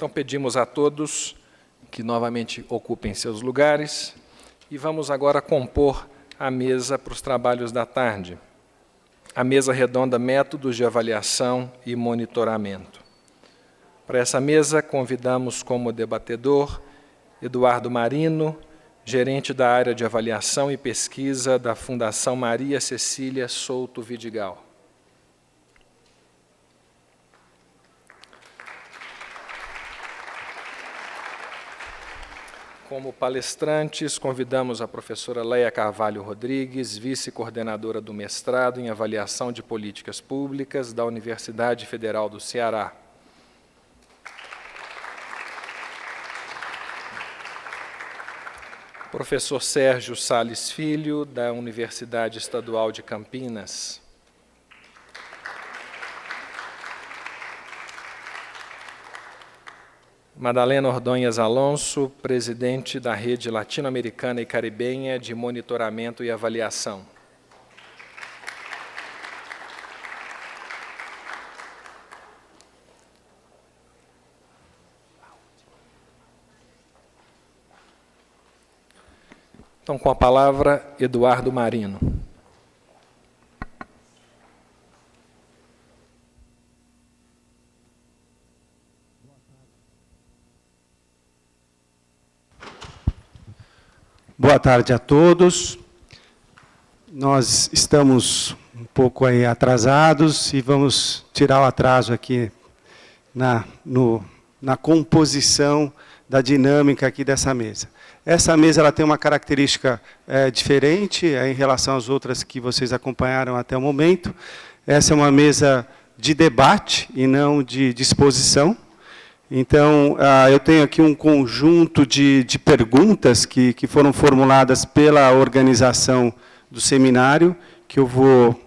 Então, pedimos a todos que novamente ocupem seus lugares e vamos agora compor a mesa para os trabalhos da tarde. A mesa redonda Métodos de Avaliação e Monitoramento. Para essa mesa, convidamos como debatedor Eduardo Marino, gerente da área de avaliação e pesquisa da Fundação Maria Cecília Souto Vidigal. Como palestrantes, convidamos a professora Leia Carvalho Rodrigues, vice-coordenadora do mestrado em Avaliação de Políticas Públicas da Universidade Federal do Ceará. Professor Sérgio Sales Filho, da Universidade Estadual de Campinas. Madalena Ordonhas Alonso, presidente da Rede Latino-Americana e Caribenha de Monitoramento e Avaliação. Então, com a palavra, Eduardo Marino. Boa tarde a todos. Nós estamos um pouco aí atrasados e vamos tirar o atraso aqui na composição da dinâmica aqui dessa mesa. Essa mesa ela tem uma característica diferente em relação às outras que vocês acompanharam até o momento. Essa é uma mesa de debate e não de disposição. Então, eu tenho aqui um conjunto de perguntas que foram formuladas pela organização do seminário, que eu vou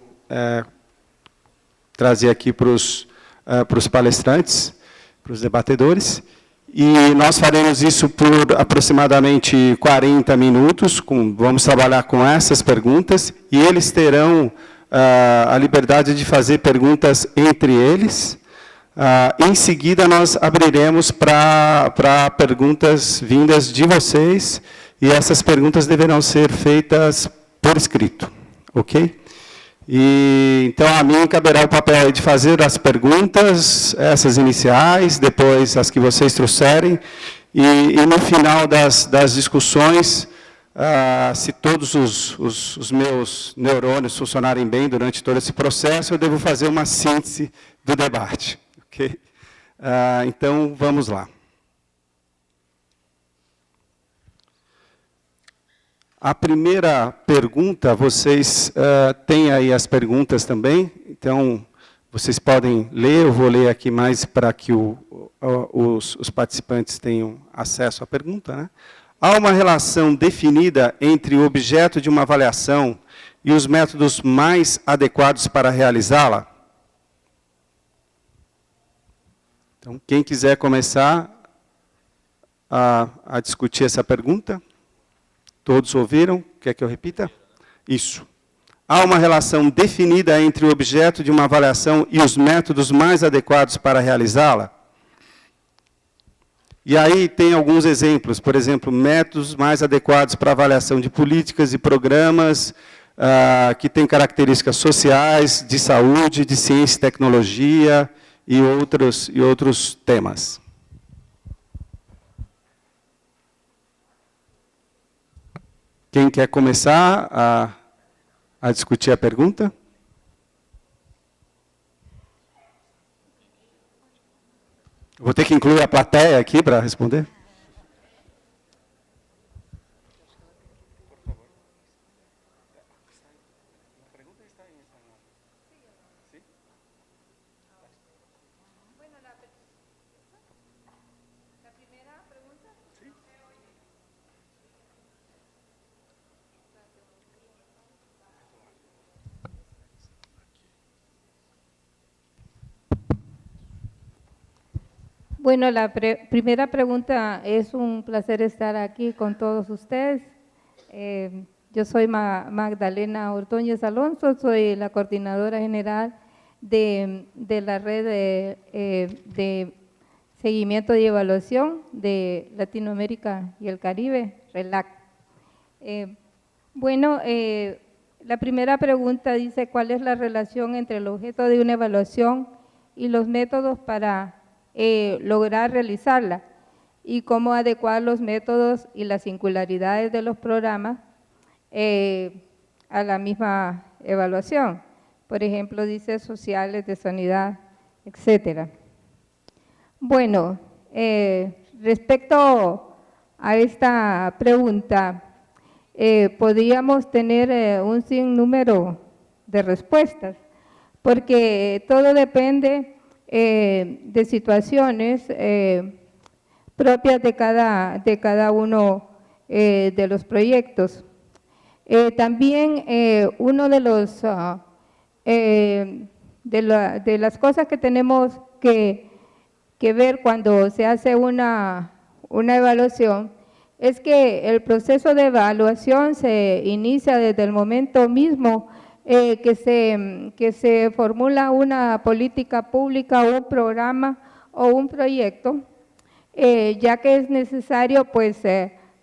trazer aqui para os palestrantes, para os debatedores. E nós faremos isso por aproximadamente 40 minutos, vamos trabalhar com essas perguntas, e eles terão a liberdade de fazer perguntas entre eles. Em seguida, nós abriremos para perguntas vindas de vocês, e essas perguntas deverão ser feitas por escrito, ok? Então, a mim caberá o papel de fazer as perguntas, essas iniciais, depois as que vocês trouxerem, e no final das discussões, se todos os meus neurônios funcionarem bem durante todo esse processo, eu devo fazer uma síntese do debate. Okay? Então, vamos lá. A primeira pergunta, vocês têm aí as perguntas também, então vocês podem ler, eu vou ler aqui mais para que os participantes tenham acesso à pergunta, né? Há uma relação definida entre o objeto de uma avaliação e os métodos mais adequados para realizá-la? Então, quem quiser começar a discutir essa pergunta? Todos ouviram? Quer que eu repita? Isso. Há uma relação definida entre o objeto de uma avaliação e os métodos mais adequados para realizá-la? E aí tem alguns exemplos, por exemplo, métodos mais adequados para avaliação de políticas e programas que têm características sociais, de saúde, de ciência e tecnologia, e outros temas. Quem quer começar a discutir a pergunta? Vou ter que incluir a plateia aqui para responder? Bueno, la primera pregunta, es un placer estar aquí con todos ustedes. Yo soy Magdalena Ordóñez Alonso, soy la coordinadora general de la red de Seguimiento y Evaluación de Latinoamérica y el Caribe, RELAC. La primera pregunta dice, ¿cuál es la relación entre el objeto de una evaluación y los métodos para lograr realizarla? Y cómo adecuar los métodos y las singularidades de los programas a la misma evaluación. Por ejemplo, dice sociales, de sanidad, etcétera. Bueno, respecto a esta pregunta, podríamos tener un sinnúmero de respuestas, porque todo depende de situaciones propias de cada uno de los proyectos. También uno de los de las cosas que tenemos que ver cuando se hace una evaluación es que el proceso de evaluación se inicia desde el momento mismo que se formula una política pública, un programa o un proyecto, ya que es necesario, pues,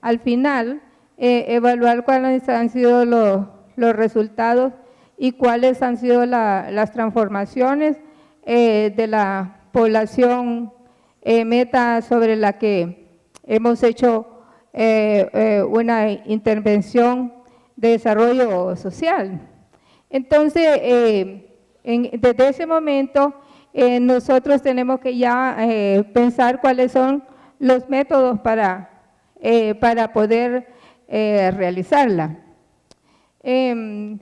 al final, evaluar cuáles han sido los resultados y cuáles han sido las transformaciones de la población meta sobre la que hemos hecho una intervención de desarrollo social. Entonces, desde ese momento, nosotros tenemos que ya pensar cuáles son los métodos para poder realizarla. En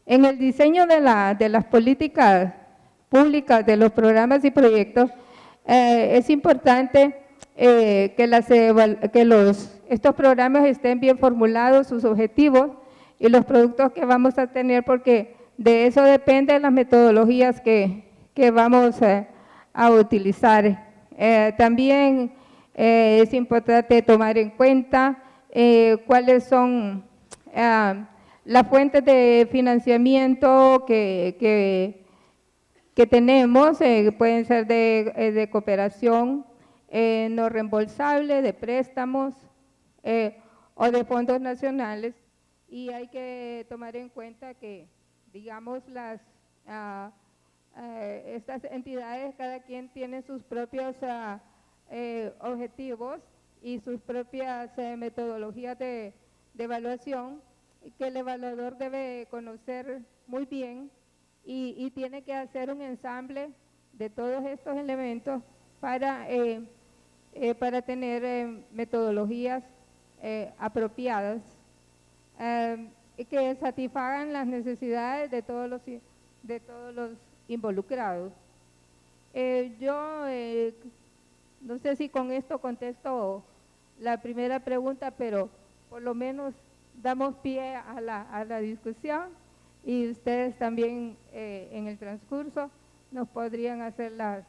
el diseño de las políticas públicas, de los programas y proyectos, es importante que estos programas estén bien formulados, sus objetivos y los productos que vamos a tener, porque de eso dependen las metodologías que vamos a utilizar. También es importante tomar en cuenta cuáles son las fuentes de financiamiento que tenemos, pueden ser de cooperación no reembolsable, de préstamos o de fondos nacionales, y hay que tomar en cuenta que, digamos, estas entidades, cada quien tiene sus propios objetivos y sus propias metodologías de evaluación, que el evaluador debe conocer muy bien y tiene que hacer un ensamble de todos estos elementos para tener metodologías apropiadas que satisfagan las necesidades de todos los involucrados. Yo no sé si con esto contesto la primera pregunta, pero por lo menos damos pie a la discusión, y ustedes también en el transcurso nos podrían hacer las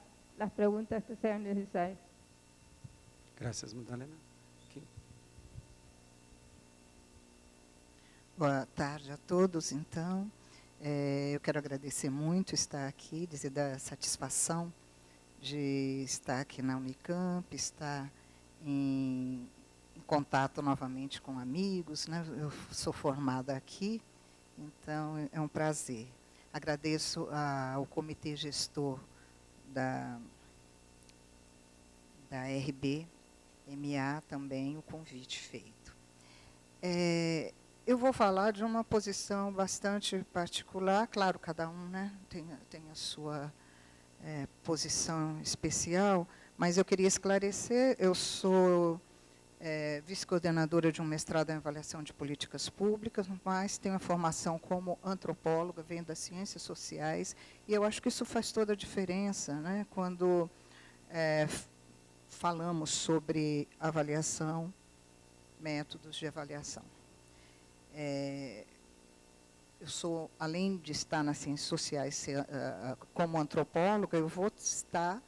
preguntas que sean necesarias. Gracias, Madalena. Aqui. Boa tarde a todos, então. Eu quero agradecer muito estar aqui, dizer da satisfação de estar aqui na Unicamp, estar em contato novamente com amigos, né? Eu sou formada aqui, então é um prazer. Agradeço ao comitê gestor da RBMA também o convite feito. Eu vou falar de uma posição bastante particular, claro, cada um, né, tem a sua posição especial, mas eu queria esclarecer, eu sou vice-coordenadora de um mestrado em avaliação de políticas públicas, mas tenho a formação como antropóloga, venho das ciências sociais, e eu acho que isso faz toda a diferença, né, quando falamos sobre avaliação, métodos de avaliação. Eu sou, além de estar nas ciências sociais como antropóloga, eu vou estar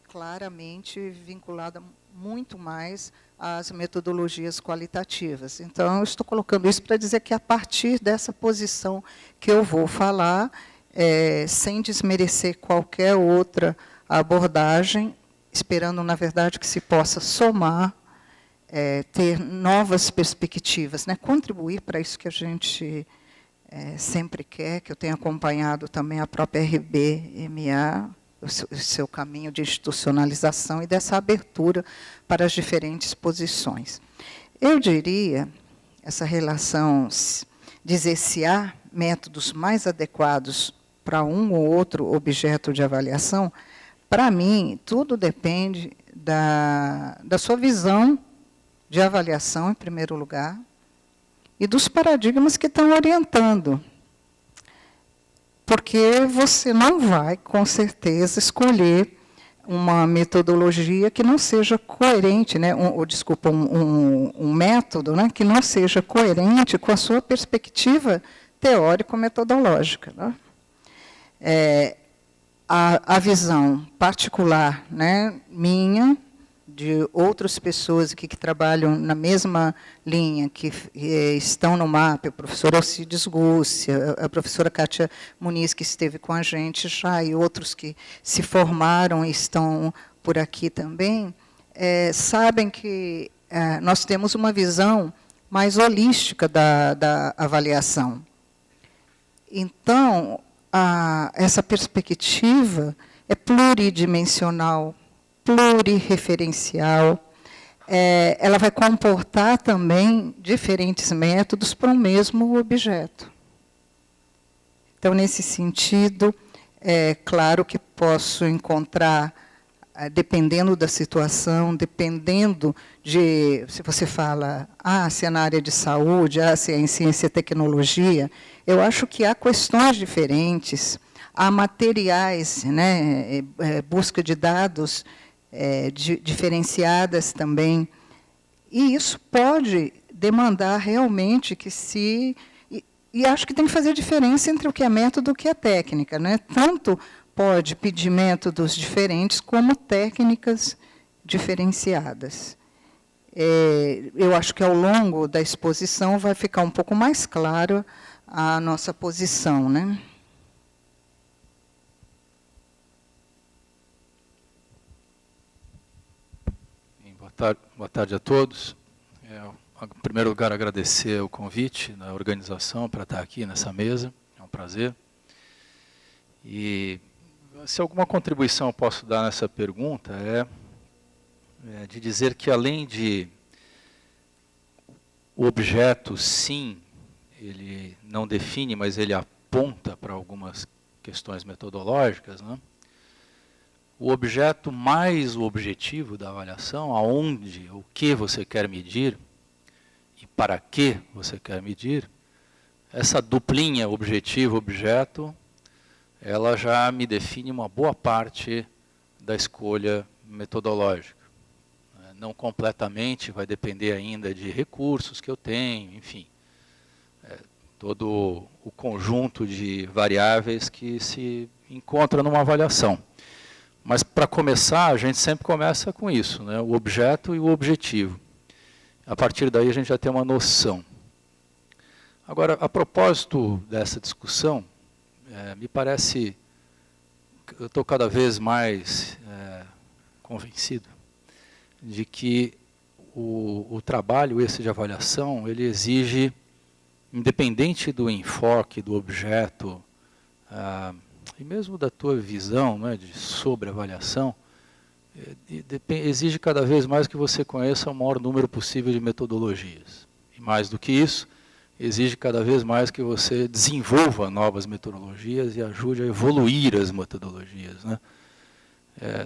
claramente vinculada muito mais às metodologias qualitativas. Então, eu estou colocando isso para dizer que, a partir dessa posição que eu vou falar, sem desmerecer qualquer outra abordagem, esperando, na verdade, que se possa somar, ter novas perspectivas, né? Contribuir para isso que a gente sempre quer, que eu tenho acompanhado também a própria RBMA, o seu caminho de institucionalização e dessa abertura para as diferentes posições. Eu diria, essa relação, dizer se há métodos mais adequados para um ou outro objeto de avaliação, para mim, tudo depende da sua visão de avaliação, em primeiro lugar, e dos paradigmas que estão orientando. Porque você não vai, com certeza, escolher uma metodologia que não seja coerente, né? Um método, né? Que não seja coerente com a sua perspectiva teórico-metodológica. Né? A visão particular, né, minha, de outras pessoas que trabalham na mesma linha, que estão no MAP, a professora Alcides Gúcia, a professora Kátia Muniz, que esteve com a gente já, e outros que se formaram e estão por aqui também, sabem que nós temos uma visão mais holística da avaliação. Então, essa perspectiva é pluridimensional, plurirreferencial, ela vai comportar também diferentes métodos para um mesmo objeto. Então, nesse sentido, é claro que posso encontrar, dependendo da situação, dependendo de, se você fala, se é na área de saúde, se é em ciência e tecnologia, eu acho que há questões diferentes, há materiais, né, busca de dados diferenciadas também, e isso pode demandar realmente que se... E acho que tem que fazer diferença entre o que é método e o que é técnica. Né? Tanto pode pedir métodos diferentes, como técnicas diferenciadas. Eu acho que, ao longo da exposição, vai ficar um pouco mais claro a nossa posição. Né? Boa tarde a todos. Em primeiro lugar, agradecer o convite da organização para estar aqui nessa mesa. É um prazer. E se alguma contribuição eu posso dar nessa pergunta é de dizer que, além de o objeto, sim, ele não define, mas ele aponta para algumas questões metodológicas, né? O objeto mais o objetivo da avaliação, aonde, o que você quer medir e para que você quer medir, essa duplinha objetivo-objeto, ela já me define uma boa parte da escolha metodológica. Não completamente, vai depender ainda de recursos que eu tenho, enfim. Todo o conjunto de variáveis que se encontra numa avaliação. Mas, para começar, a gente sempre começa com isso, né? O objeto e o objetivo. A partir daí, a gente já tem uma noção. Agora, a propósito dessa discussão, me parece que eu estou cada vez mais convencido de que o trabalho esse de avaliação, ele exige, independente do enfoque do objeto, e mesmo da tua visão, né, sobre avaliação, exige cada vez mais que você conheça o maior número possível de metodologias. E mais do que isso, exige cada vez mais que você desenvolva novas metodologias e ajude a evoluir as metodologias. Né?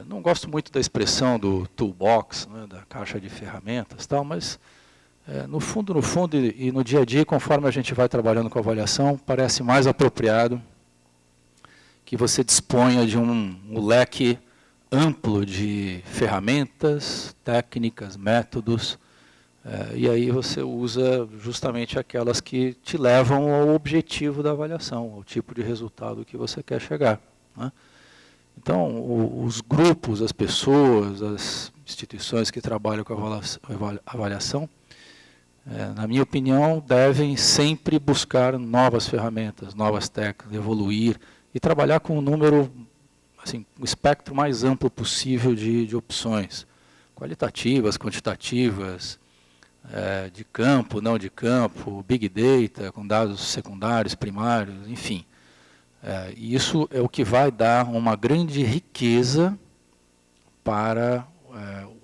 Não gosto muito da expressão do toolbox, né, da caixa de ferramentas, tal, mas no fundo e no dia a dia, conforme a gente vai trabalhando com a avaliação, parece mais apropriado que você disponha de um leque amplo de ferramentas, técnicas, métodos, e aí você usa justamente aquelas que te levam ao objetivo da avaliação, ao tipo de resultado que você quer chegar. Né? Então, os grupos, as pessoas, as instituições que trabalham com a avaliação, na minha opinião, devem sempre buscar novas ferramentas, novas técnicas, evoluir, e trabalhar com um número assim, o espectro mais amplo possível de opções, qualitativas, quantitativas, de campo, não de campo, big data, com dados secundários, primários, enfim. E isso é o que vai dar uma grande riqueza para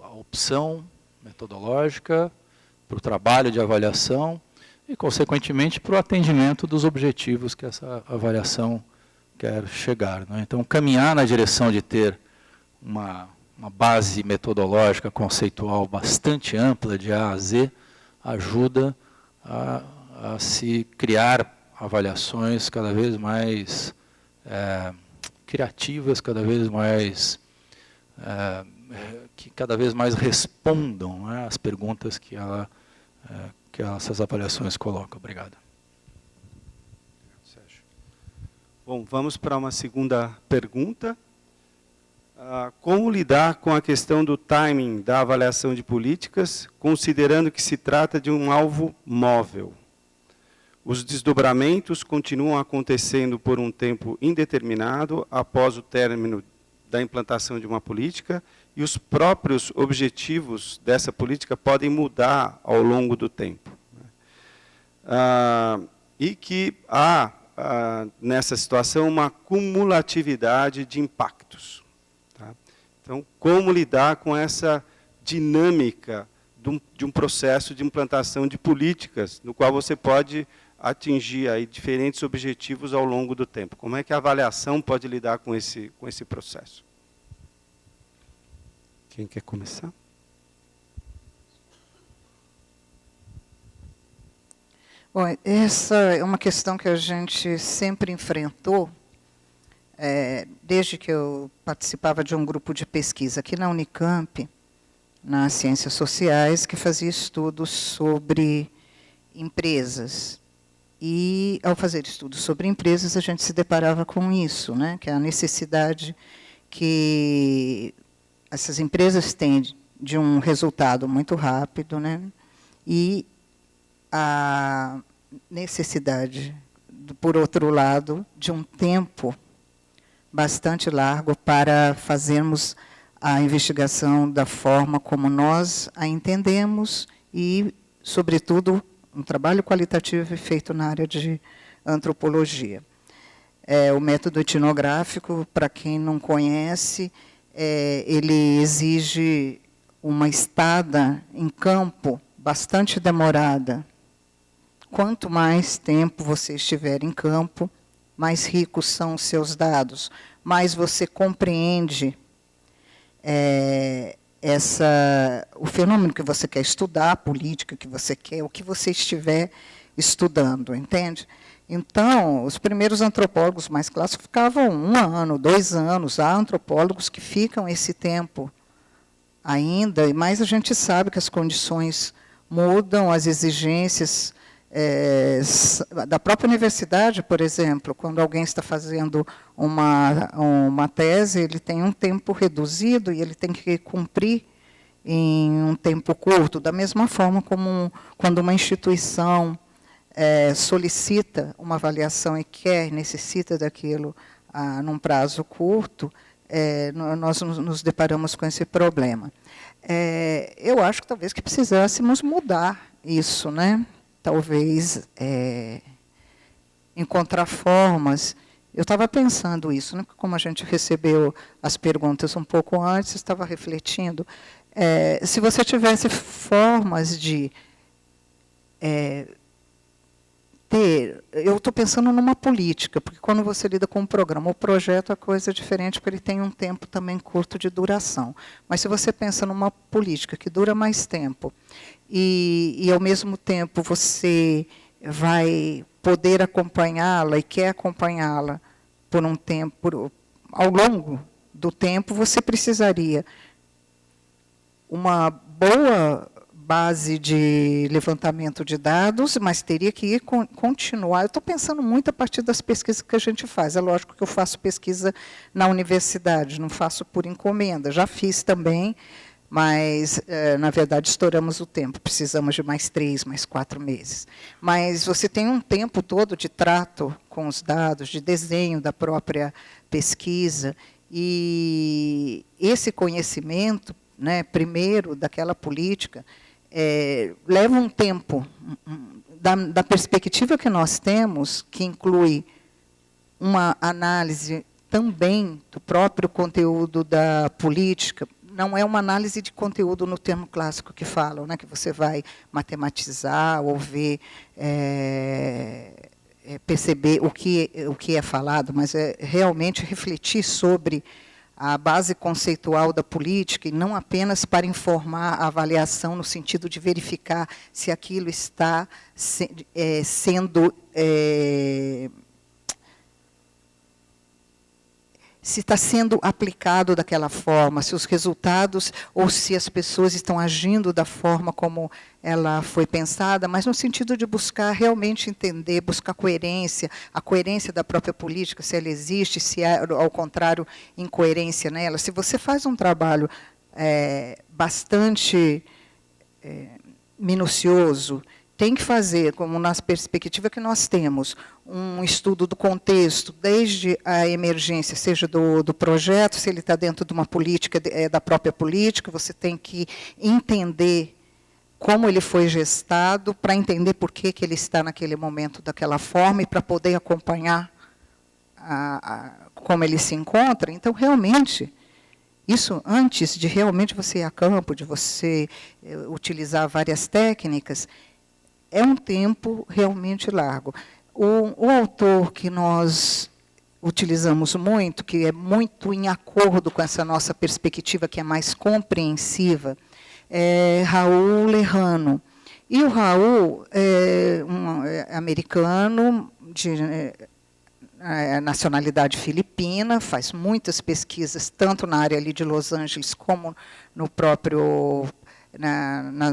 a opção metodológica, para o trabalho de avaliação e, consequentemente, para o atendimento dos objetivos que essa avaliação quer chegar, né? Então, caminhar na direção de ter uma base metodológica conceitual bastante ampla, de A a Z, ajuda a se criar avaliações cada vez mais criativas, cada vez mais que cada vez mais respondam, né, às perguntas que essas avaliações colocam. Obrigado. Sérgio. Bom, vamos para uma segunda pergunta. Como lidar com a questão do timing da avaliação de políticas, considerando que se trata de um alvo móvel? Os desdobramentos continuam acontecendo por um tempo indeterminado após o término da implantação de uma política e os próprios objetivos dessa política podem mudar ao longo do tempo. E que há, nessa situação, uma cumulatividade de impactos. Tá? Então, como lidar com essa dinâmica de um processo de implantação de políticas, no qual você pode atingir aí diferentes objetivos ao longo do tempo? Como é que a avaliação pode lidar com esse processo? Quem quer começar? Bom, essa é uma questão que a gente sempre enfrentou, desde que eu participava de um grupo de pesquisa aqui na Unicamp, nas Ciências Sociais, que fazia estudos sobre empresas. E, ao fazer estudos sobre empresas, a gente se deparava com isso, né, que é a necessidade que essas empresas têm de um resultado muito rápido, né, e a necessidade, por outro lado, de um tempo bastante largo para fazermos a investigação da forma como nós a entendemos e, sobretudo, um trabalho qualitativo feito na área de antropologia. O método etnográfico, para quem não conhece, ele exige uma estada em campo bastante demorada. Quanto mais tempo você estiver em campo, mais ricos são os seus dados, mais você compreende o fenômeno que você quer estudar, a política que você quer, o que você estiver estudando, entende? Então, os primeiros antropólogos mais clássicos ficavam 1 ano, 2 anos. Há antropólogos que ficam esse tempo ainda, mas a gente sabe que as condições mudam, as exigências da própria universidade, por exemplo, quando alguém está fazendo uma tese, ele tem um tempo reduzido e ele tem que cumprir em um tempo curto, da mesma forma como quando uma instituição solicita uma avaliação e necessita daquilo num prazo curto, nós nos deparamos com esse problema. Eu acho que talvez que precisássemos mudar isso, né? Talvez encontrar formas. Eu estava pensando isso, né? Como a gente recebeu as perguntas um pouco antes, estava refletindo. Se você tivesse formas de eu estou pensando numa política, porque quando você lida com um programa, o projeto é coisa diferente, porque ele tem um tempo também curto de duração. Mas se você pensa numa política que dura mais tempo, e ao mesmo tempo você vai poder acompanhá-la e quer acompanhá-la por um tempo, ao longo do tempo, você precisaria uma boa base de levantamento de dados, mas teria que continuar. Eu estou pensando muito a partir das pesquisas que a gente faz. É lógico que eu faço pesquisa na universidade, não faço por encomenda. Já fiz também, mas, na verdade, estouramos o tempo. Precisamos de mais 3, mais 4 meses. Mas você tem um tempo todo de trato com os dados, de desenho da própria pesquisa, E esse conhecimento, né, primeiro, daquela política, leva um tempo, da perspectiva que nós temos, que inclui uma análise também do próprio conteúdo da política. Não é uma análise de conteúdo no termo clássico que falam, né, que você vai matematizar ou ver, perceber o que é falado, mas é realmente refletir sobre a base conceitual da política, e não apenas para informar a avaliação no sentido de verificar se aquilo está sendo... se está sendo aplicado daquela forma, se os resultados, ou se as pessoas estão agindo da forma como ela foi pensada, mas no sentido de buscar realmente entender, buscar coerência, a coerência da própria política, se ela existe, se há, ao contrário, incoerência nela. Se você faz um trabalho bastante minucioso, tem que fazer, como na perspectiva que nós temos, um estudo do contexto, desde a emergência, seja do projeto, se ele está dentro de uma política, da própria política, você tem que entender como ele foi gestado, para entender por que ele está naquele momento daquela forma, e para poder acompanhar como ele se encontra. Então, realmente, isso antes de realmente você ir a campo, de você utilizar várias técnicas, é um tempo realmente largo. O autor que nós utilizamos muito, que é muito em acordo com essa nossa perspectiva, que é mais compreensiva, é Raul Lejano. E o Raul é um americano de nacionalidade filipina, faz muitas pesquisas, tanto na área ali de Los Angeles, como no próprio...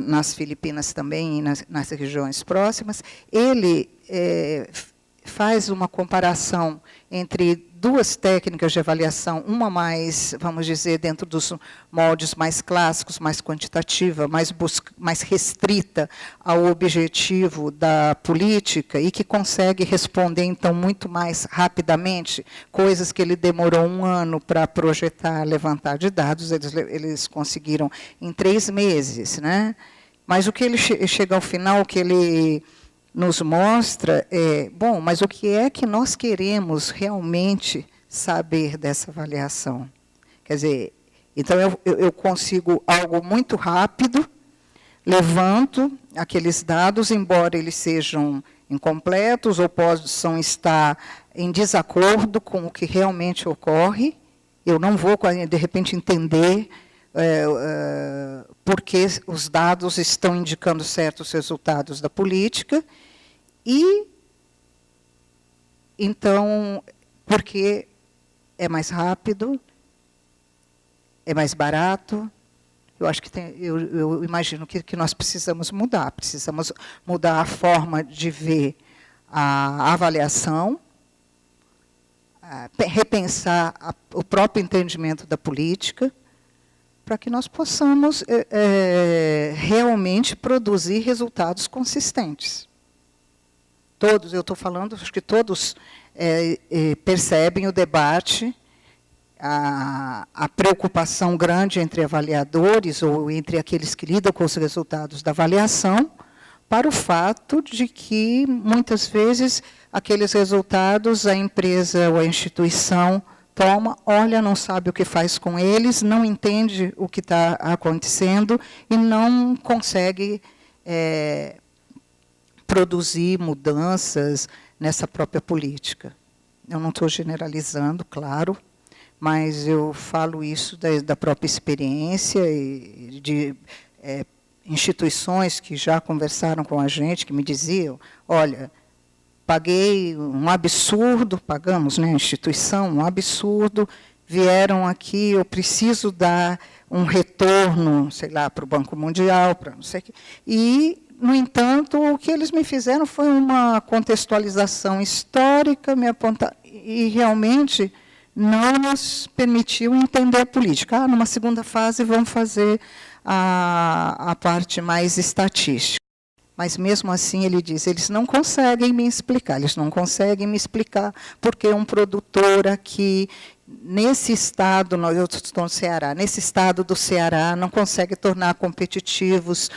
nas Filipinas também, e nas regiões próximas. Ele faz uma comparação entre duas técnicas de avaliação, uma mais, vamos dizer, dentro dos moldes mais clássicos, mais quantitativa, mais restrita ao objetivo da política, e que consegue responder, então, muito mais rapidamente, coisas que ele demorou 1 ano para projetar, levantar de dados, eles conseguiram em 3 meses. Né? Mas o que ele chega ao final, o que ele nos mostra bom, mas o que é que nós queremos realmente saber dessa avaliação? Quer dizer, então eu consigo algo muito rápido, levanto aqueles dados, embora eles sejam incompletos ou possam estar em desacordo com o que realmente ocorre, eu não vou, de repente, entender porque os dados estão indicando certos resultados da política, e, então, porque é mais rápido, é mais barato. Eu acho que eu imagino que nós precisamos mudar a forma de ver a avaliação, repensar o próprio entendimento da política, para que nós possamos realmente produzir resultados consistentes. Todos, eu estou falando, acho que todos percebem o debate, a preocupação grande entre avaliadores, ou entre aqueles que lidam com os resultados da avaliação, para o fato de que, muitas vezes, aqueles resultados, a empresa ou a instituição toma, olha, não sabe o que faz com eles, não entende o que está acontecendo e não consegue produzir mudanças nessa própria política. Eu não estou generalizando, claro, mas eu falo isso da própria experiência e de instituições que já conversaram com a gente, que me diziam, olha, paguei um absurdo, pagamos, né, a instituição, um absurdo, vieram aqui, eu preciso dar um retorno, sei lá, para o Banco Mundial, para não sei o quê. E, no entanto, o que eles me fizeram foi uma contextualização histórica, me apontar, e realmente não nos permitiu entender a política. Numa segunda fase, vamos fazer a parte mais estatística. Mas, mesmo assim, ele diz, eles não conseguem me explicar, porque um produtor aqui nesse estado, eu estou no Ceará, nesse estado do Ceará, não consegue tornar competitivos,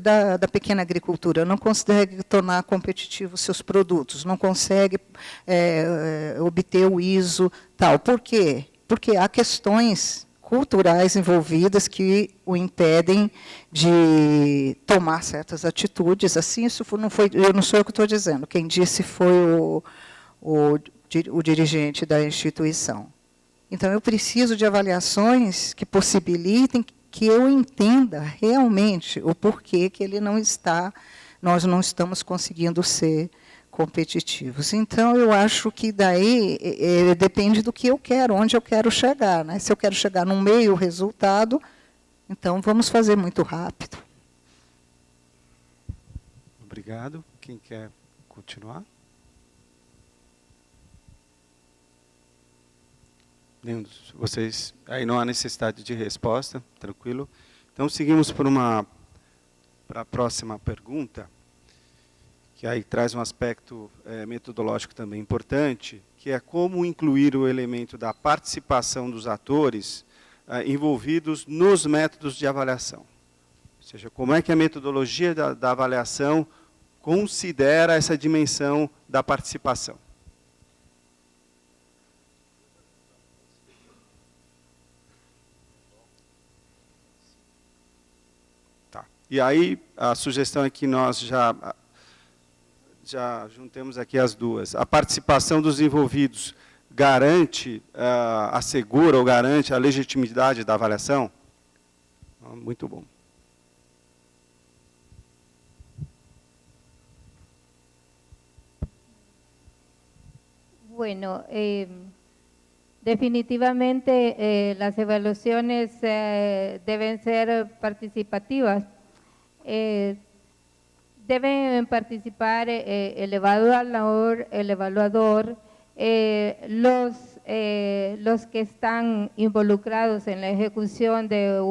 da pequena agricultura, não consegue tornar competitivos seus produtos, não consegue obter o ISO, tal. Por quê? Porque há questões culturais envolvidas que o impedem de tomar certas atitudes. Assim, isso não foi, eu não sou eu que estou dizendo, quem disse foi o dirigente da instituição. Então, eu preciso de avaliações que possibilitem que eu entenda realmente o porquê que ele não está, nós não estamos conseguindo ser competitivos. Então, eu acho que daí depende do que eu quero, onde eu quero chegar. Né? Se eu quero chegar no meio resultado, então vamos fazer muito rápido. Obrigado. Quem quer continuar? Nenhum de vocês. Aí não há necessidade de resposta, tranquilo. Então, seguimos para a próxima pergunta, que aí traz um aspecto metodológico também importante, que é como incluir o elemento da participação dos atores envolvidos nos métodos de avaliação. Ou seja, como é que a metodologia da avaliação considera essa dimensão da participação. Tá. E aí, a sugestão é que nós já juntemos aqui as duas. A participação dos envolvidos garante, assegura ou garante a legitimidade da avaliação? Muito bom. Bueno, definitivamente las evaluaciones deben ser participativas. Deben participar el evaluador, los que están involucrados en la ejecución de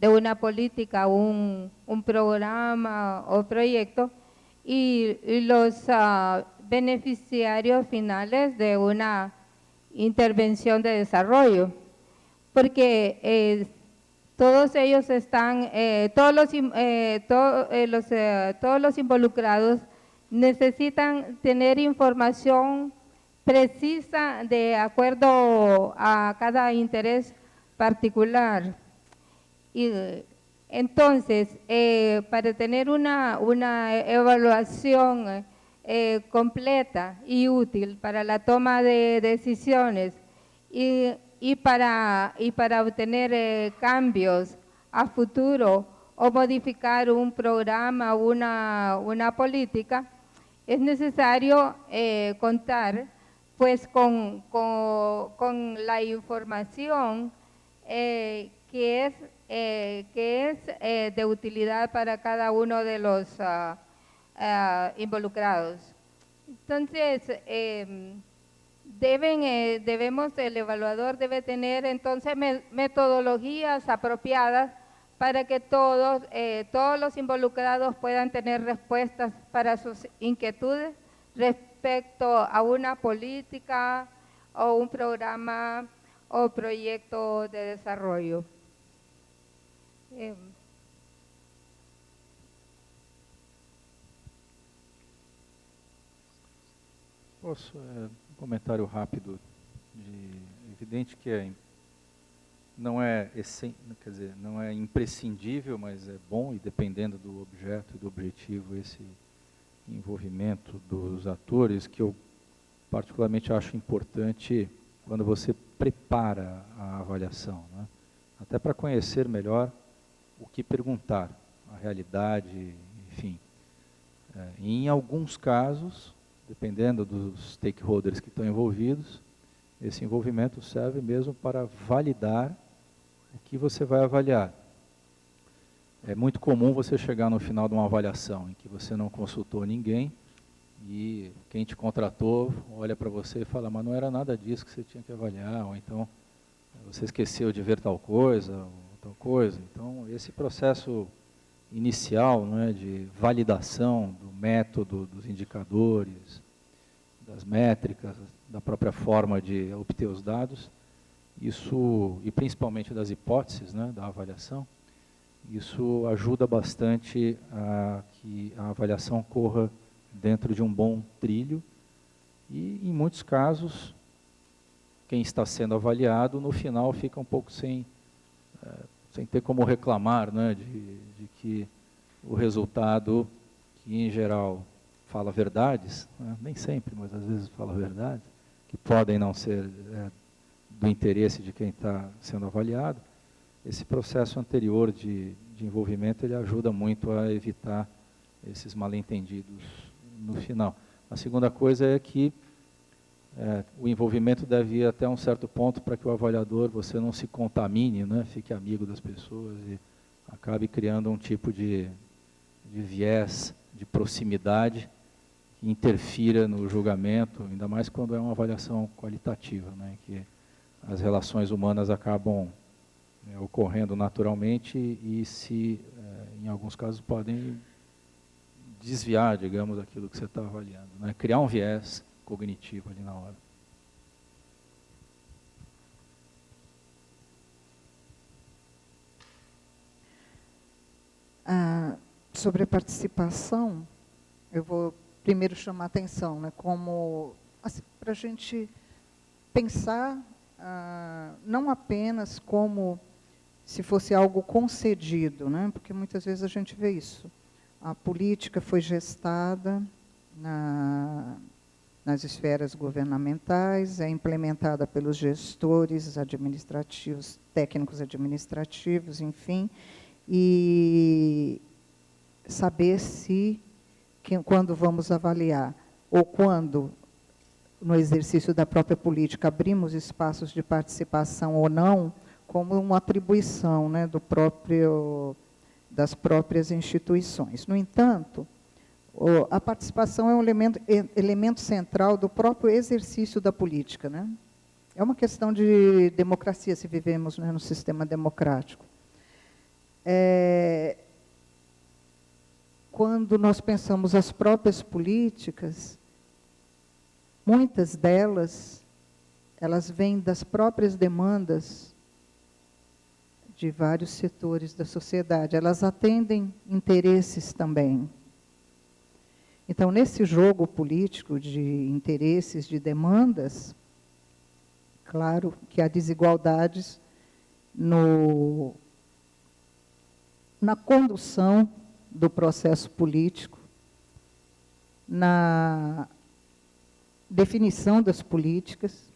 una política, un programa o proyecto, y los beneficiarios finales de una intervención de desarrollo, porque todos ellos están, todos los involucrados necesitan tener información precisa de acuerdo a cada interés particular. Y entonces, para tener una evaluación completa y útil para la toma de decisiones y para obtener cambios a futuro o modificar un programa o una política, es necesario contar pues con la información que es de utilidad para cada uno de los involucrados. Entonces, el evaluador debe tener entonces metodologías apropiadas para que todos los involucrados puedan tener respuestas para sus inquietudes respecto a una política o un programa o proyecto de desarrollo. Posso, um comentário rápido, evidente que não é imprescindível, mas é bom, e dependendo do objeto e do objetivo, esse envolvimento dos atores, que eu particularmente acho importante quando você prepara a avaliação, né? Até para conhecer melhor o que perguntar, a realidade, enfim. Em alguns casos, dependendo dos stakeholders que estão envolvidos, esse envolvimento serve mesmo para validar o que você vai avaliar. É muito comum você chegar no final de uma avaliação em que você não consultou ninguém e quem te contratou olha para você e fala, mas não era nada disso que você tinha que avaliar, ou então você esqueceu de ver tal coisa, ou tal coisa. Então, esse processo inicial, né, de validação do método, dos indicadores, das métricas, da própria forma de obter os dados, Isso, e principalmente das hipóteses, né, da avaliação, isso ajuda bastante a que a avaliação corra dentro de um bom trilho e, em muitos casos, quem está sendo avaliado, no final, fica um pouco sem ter como reclamar, né, de que o resultado, que em geral fala verdades, né, nem sempre, mas às vezes fala verdades, que podem não ser do interesse de quem está sendo avaliado, esse processo anterior de envolvimento, ele ajuda muito a evitar esses mal-entendidos no final. A segunda coisa é que o envolvimento deve ir até um certo ponto para que o avaliador, você não se contamine, né, fique amigo das pessoas e acabe criando um tipo de viés de proximidade que interfira no julgamento, ainda mais quando é uma avaliação qualitativa, né, que as relações humanas acabam ocorrendo naturalmente e em alguns casos, podem desviar, digamos, daquilo que você está avaliando, né, criar um viés cognitivo ali na hora. Sobre a participação, eu vou primeiro chamar a atenção, né, como assim, para a gente pensar não apenas como se fosse algo concedido, né, porque muitas vezes a gente vê isso. A política foi gestada nas esferas governamentais, é implementada pelos gestores administrativos, técnicos administrativos, enfim, e saber se, quando vamos avaliar, ou quando, no exercício da própria política, abrimos espaços de participação ou não, como uma atribuição, né, das próprias instituições. No entanto, a participação é um elemento central do próprio exercício da política, né? É uma questão de democracia, se vivemos, né, no sistema democrático. Quando nós pensamos as próprias políticas, muitas delas, elas vêm das próprias demandas de vários setores da sociedade. Elas atendem interesses também. Então, nesse jogo político de interesses, de demandas, claro que há desigualdades na condução do processo político, na definição das políticas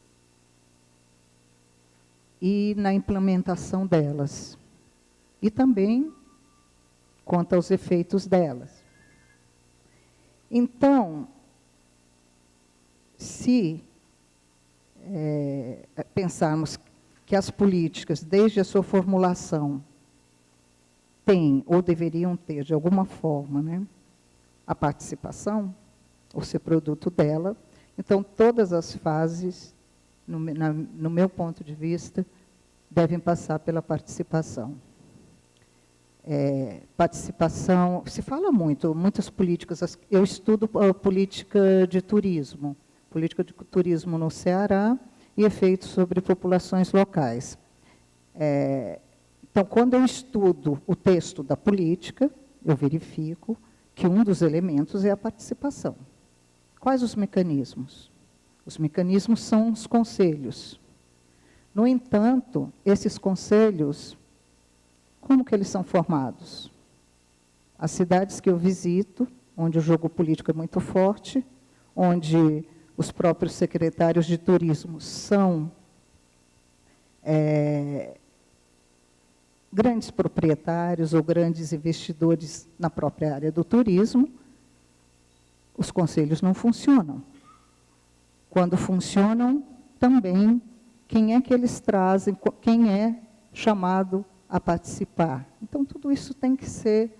e na implementação delas, e também quanto aos efeitos delas. Então, se pensarmos que as políticas, desde a sua formulação, têm ou deveriam ter, de alguma forma, né, a participação, ou ser produto dela, então todas as fases, no meu ponto de vista, devem passar pela participação. Participação, se fala muito, muitas políticas, eu estudo política de turismo no Ceará e efeitos sobre populações locais. Então, quando eu estudo o texto da política, eu verifico que um dos elementos é a participação. Quais os mecanismos? Os mecanismos são os conselhos. No entanto, esses conselhos, como que eles são formados? As cidades que eu visito, onde o jogo político é muito forte, onde os próprios secretários de turismo são grandes proprietários ou grandes investidores na própria área do turismo, os conselhos não funcionam. Quando funcionam, também, quem é que eles trazem, quem é chamado a participar? Então, tudo isso tem que ser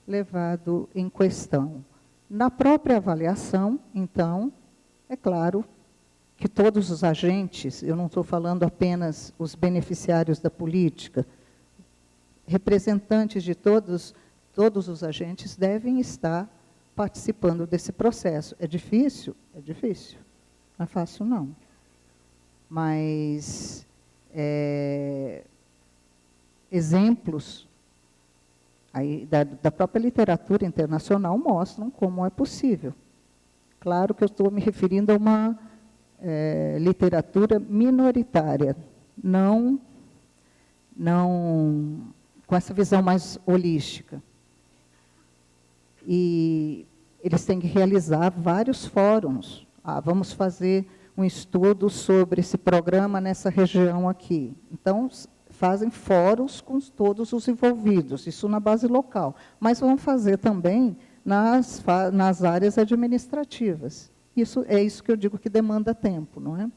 levado em questão. Na própria avaliação, então, é claro que todos os agentes, eu não estou falando apenas os beneficiários da política, representantes de todos os agentes devem estar participando desse processo. É difícil? É difícil. Não é fácil, não. Mas exemplos aí da própria literatura internacional mostram como é possível. Claro que eu estou me referindo a uma literatura minoritária, não com essa visão mais holística. E eles têm que realizar vários fóruns. Vamos fazer um estudo sobre esse programa nessa região aqui. Então, fazem fóruns com todos os envolvidos, isso na base local. Mas vão fazer também nas áreas administrativas. Isso é isso que eu digo que demanda tempo, não é?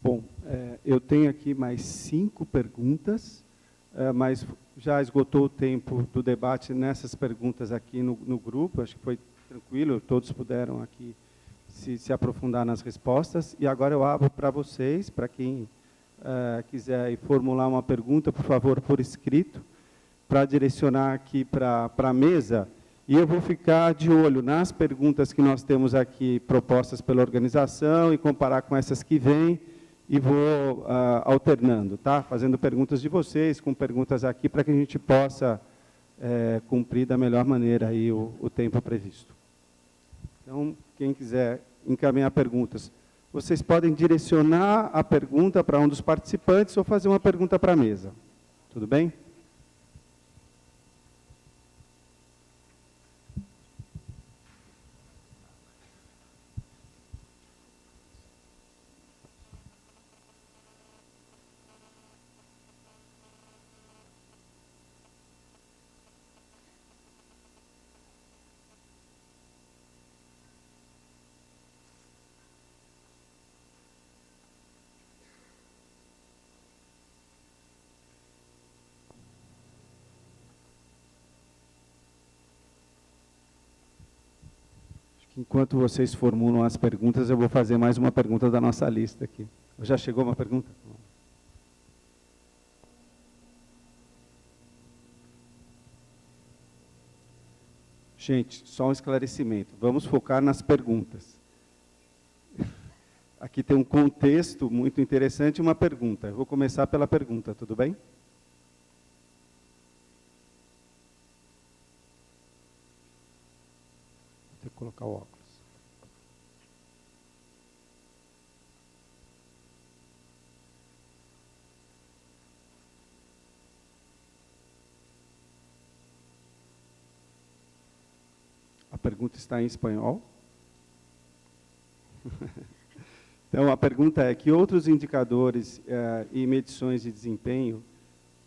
Bom, eu tenho aqui mais 5 perguntas, mas já esgotou o tempo do debate nessas perguntas aqui no grupo, acho que foi tranquilo, todos puderam aqui se aprofundar nas respostas. E agora eu abro para vocês, para quem quiser formular uma pergunta, por favor, por escrito, para direcionar aqui para a mesa. E eu vou ficar de olho nas perguntas que nós temos aqui propostas pela organização e comparar com essas que vêm, e vou alternando, tá? Fazendo perguntas de vocês, com perguntas aqui, para que a gente possa cumprir da melhor maneira aí o tempo previsto. Então, quem quiser encaminhar perguntas, vocês podem direcionar a pergunta para um dos participantes ou fazer uma pergunta para a mesa. Tudo bem? Enquanto vocês formulam as perguntas, eu vou fazer mais uma pergunta da nossa lista aqui. Já chegou uma pergunta? Gente, só um esclarecimento. Vamos focar nas perguntas. Aqui tem um contexto muito interessante e uma pergunta. Eu vou começar pela pergunta, tudo bem? Vou ter que colocar o óculos. A pergunta está em espanhol. Então, a pergunta é: que outros indicadores e medições de desempenho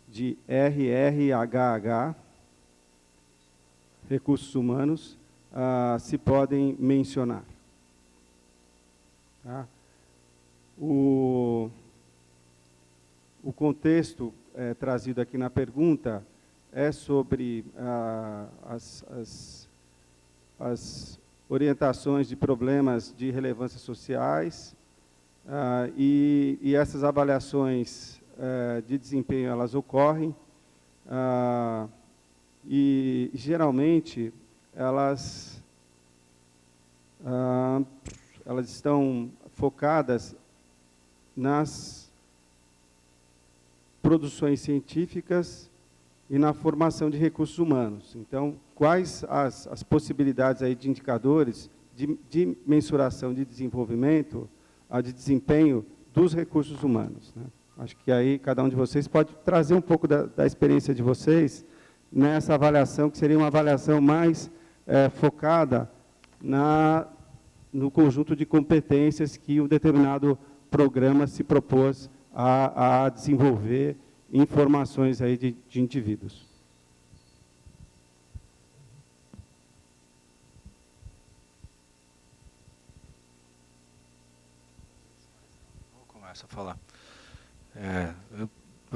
de RRHH, recursos humanos, se podem mencionar? Tá? O contexto trazido aqui na pergunta é sobre as orientações de problemas de relevância sociais, e essas avaliações de desempenho, elas ocorrem, e geralmente elas estão focadas nas produções científicas e na formação de recursos humanos. Então, quais as possibilidades aí de indicadores de mensuração de desenvolvimento, de desempenho dos recursos humanos, né? Acho que aí cada um de vocês pode trazer um pouco da experiência de vocês nessa avaliação, que seria uma avaliação mais focada no conjunto de competências que um determinado programa se propôs a desenvolver informações aí de indivíduos. Vou começar a falar.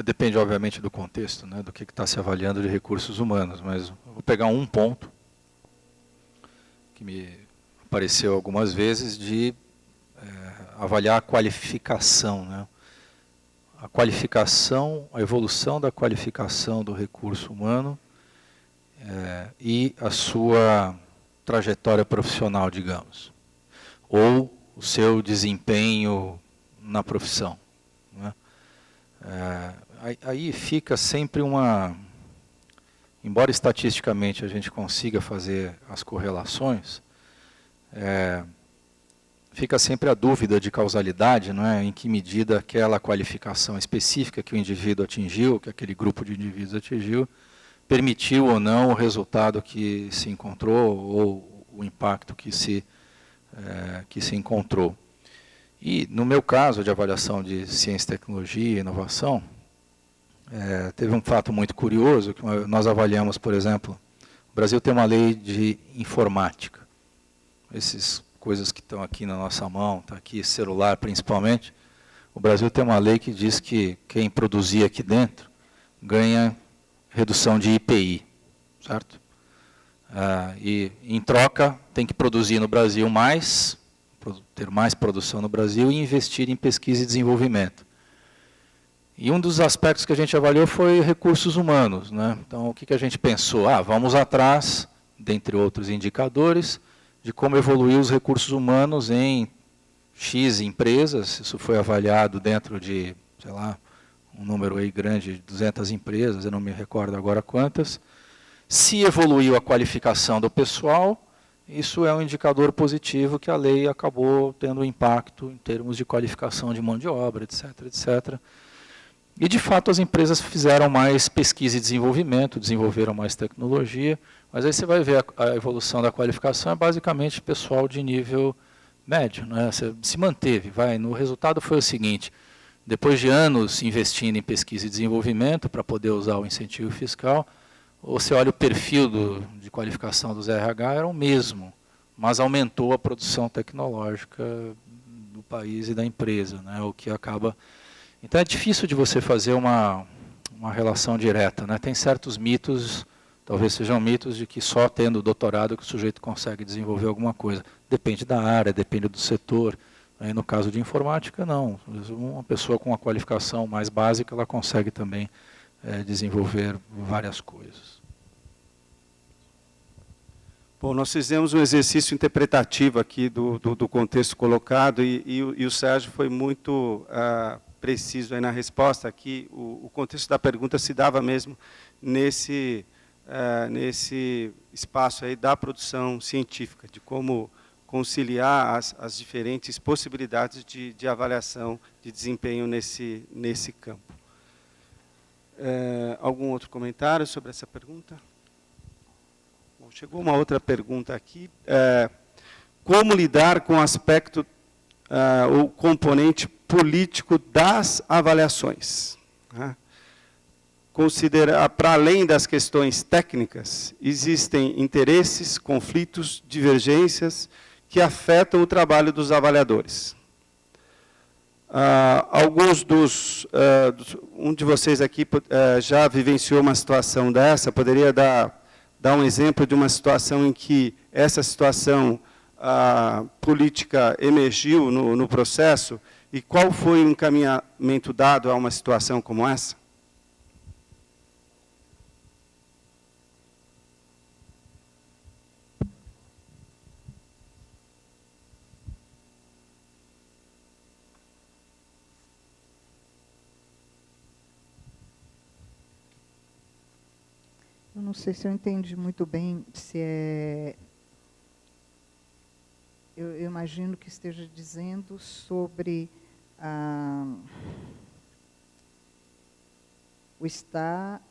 Depende, obviamente, do contexto, né, do que está se avaliando de recursos humanos, mas eu vou pegar um ponto que me apareceu algumas vezes de avaliar a qualificação, né? A qualificação, a evolução da qualificação do recurso humano e a sua trajetória profissional, digamos. Ou o seu desempenho na profissão, né? Aí fica sempre embora estatisticamente a gente consiga fazer as correlações, fica sempre a dúvida de causalidade, não é? Em que medida aquela qualificação específica que o indivíduo atingiu, que aquele grupo de indivíduos atingiu, permitiu ou não o resultado que se encontrou ou o impacto que se encontrou. E, no meu caso de avaliação de ciência, tecnologia e inovação, teve um fato muito curioso, que nós avaliamos, por exemplo, o Brasil tem uma lei de informática. Essas coisas que estão aqui na nossa mão, está aqui celular principalmente, o Brasil tem uma lei que diz que quem produzir aqui dentro ganha redução de IPI, certo? E, em troca, tem que produzir no Brasil mais, ter mais produção no Brasil e investir em pesquisa e desenvolvimento. E um dos aspectos que a gente avaliou foi recursos humanos, né? Então, o que a gente pensou? Vamos atrás, dentre outros indicadores, de como evoluir os recursos humanos em X empresas. Isso foi avaliado dentro de, sei lá, um número aí grande de 200 empresas, eu não me recordo agora quantas. Se evoluiu a qualificação do pessoal, isso é um indicador positivo que a lei acabou tendo impacto em termos de qualificação de mão de obra, etc, etc. E, de fato, as empresas fizeram mais pesquisa e desenvolvimento, desenvolveram mais tecnologia, mas aí você vai ver a evolução da qualificação é basicamente pessoal de nível médio, né? Você se manteve. No resultado foi o seguinte: depois de anos investindo em pesquisa e desenvolvimento para poder usar o incentivo fiscal, você olha o perfil de qualificação dos RH, era o mesmo, mas aumentou a produção tecnológica do país e da empresa, né? O que acaba... Então é difícil de você fazer uma relação direta, né? Tem certos mitos, talvez sejam mitos, de que só tendo doutorado que o sujeito consegue desenvolver alguma coisa. Depende da área, depende do setor. Aí, no caso de informática, não. Uma pessoa com uma qualificação mais básica, ela consegue também desenvolver várias coisas. Bom, nós fizemos um exercício interpretativo aqui do contexto colocado e o Sérgio foi muito preciso aí na resposta. Aqui, o contexto da pergunta se dava mesmo nesse espaço aí da produção científica, de como conciliar as diferentes possibilidades de avaliação de desempenho nesse campo. Algum outro comentário sobre essa pergunta? Bom, chegou uma outra pergunta aqui. Como lidar com o aspecto, o componente político das avaliações? Para além das questões técnicas, existem interesses, conflitos, divergências que afetam o trabalho dos avaliadores. Um de vocês aqui já vivenciou uma situação dessa. Poderia dar um exemplo de uma situação em que essa situação política emergiu no processo, e qual foi o encaminhamento dado a uma situação como essa? Eu não sei se eu entendi muito bem, se é... Eu imagino que esteja dizendo sobre o estar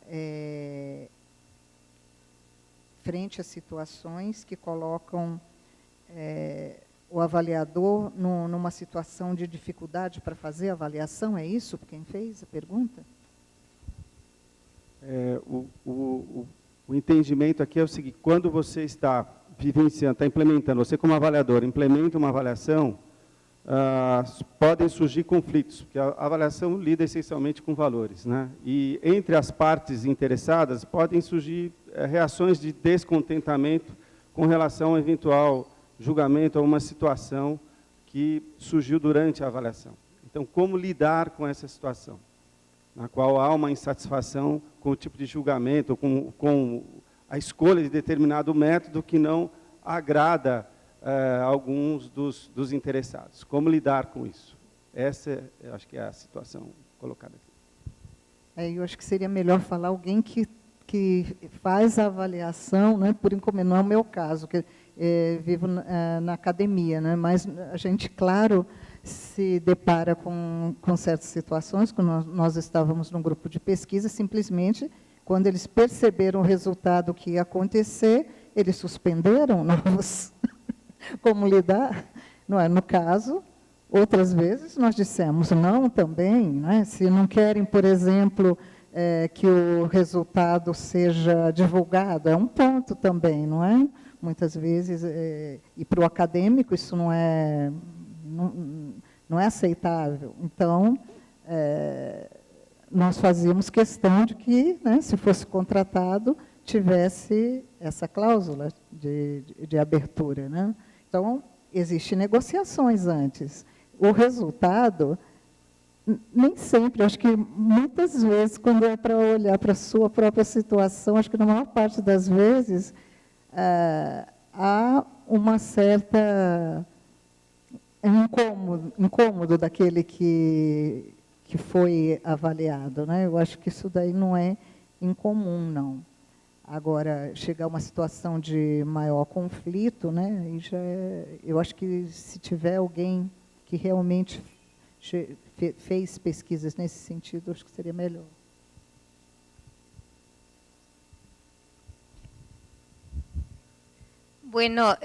frente a situações que colocam o avaliador numa situação de dificuldade para fazer a avaliação. É isso quem fez a pergunta? O entendimento aqui é o seguinte: quando você está vivenciando, está implementando, você como avaliador implementa uma avaliação, podem surgir conflitos, porque a avaliação lida essencialmente com valores, né? E entre as partes interessadas podem surgir reações de descontentamento com relação ao eventual julgamento ou uma situação que surgiu durante a avaliação. Então, como lidar com essa situação, na qual há uma insatisfação com o tipo de julgamento, com a escolha de determinado método que não agrada alguns dos interessados. Como lidar com isso? Essa, eu acho que é a situação colocada aqui. Eu acho que seria melhor falar alguém que faz a avaliação, né, por encomenda. Não é o meu caso, que vivo na academia, né, mas a gente, claro, se depara com certas situações, quando nós estávamos num grupo de pesquisa, simplesmente, quando eles perceberam o resultado que ia acontecer, eles suspenderam novos. Como lidar? Não é? No caso, outras vezes nós dissemos não também, né? Se não querem, por exemplo, que o resultado seja divulgado, é um ponto também, não é? Muitas vezes, e para o acadêmico isso não é aceitável. Então, nós fazíamos questão de que, né, se fosse contratado, tivesse essa cláusula de abertura, né? Então, existem negociações antes. O resultado, nem sempre, acho que muitas vezes, quando é para olhar para a sua própria situação, acho que na maior parte das vezes, há uma certa incômodo daquele que foi avaliado, né? Eu acho que isso daí não é incomum, não. Agora, chegar a uma situação de maior conflito, né? E eu acho que se tiver alguém que realmente fez pesquisas nesse sentido, acho que seria melhor. Bueno,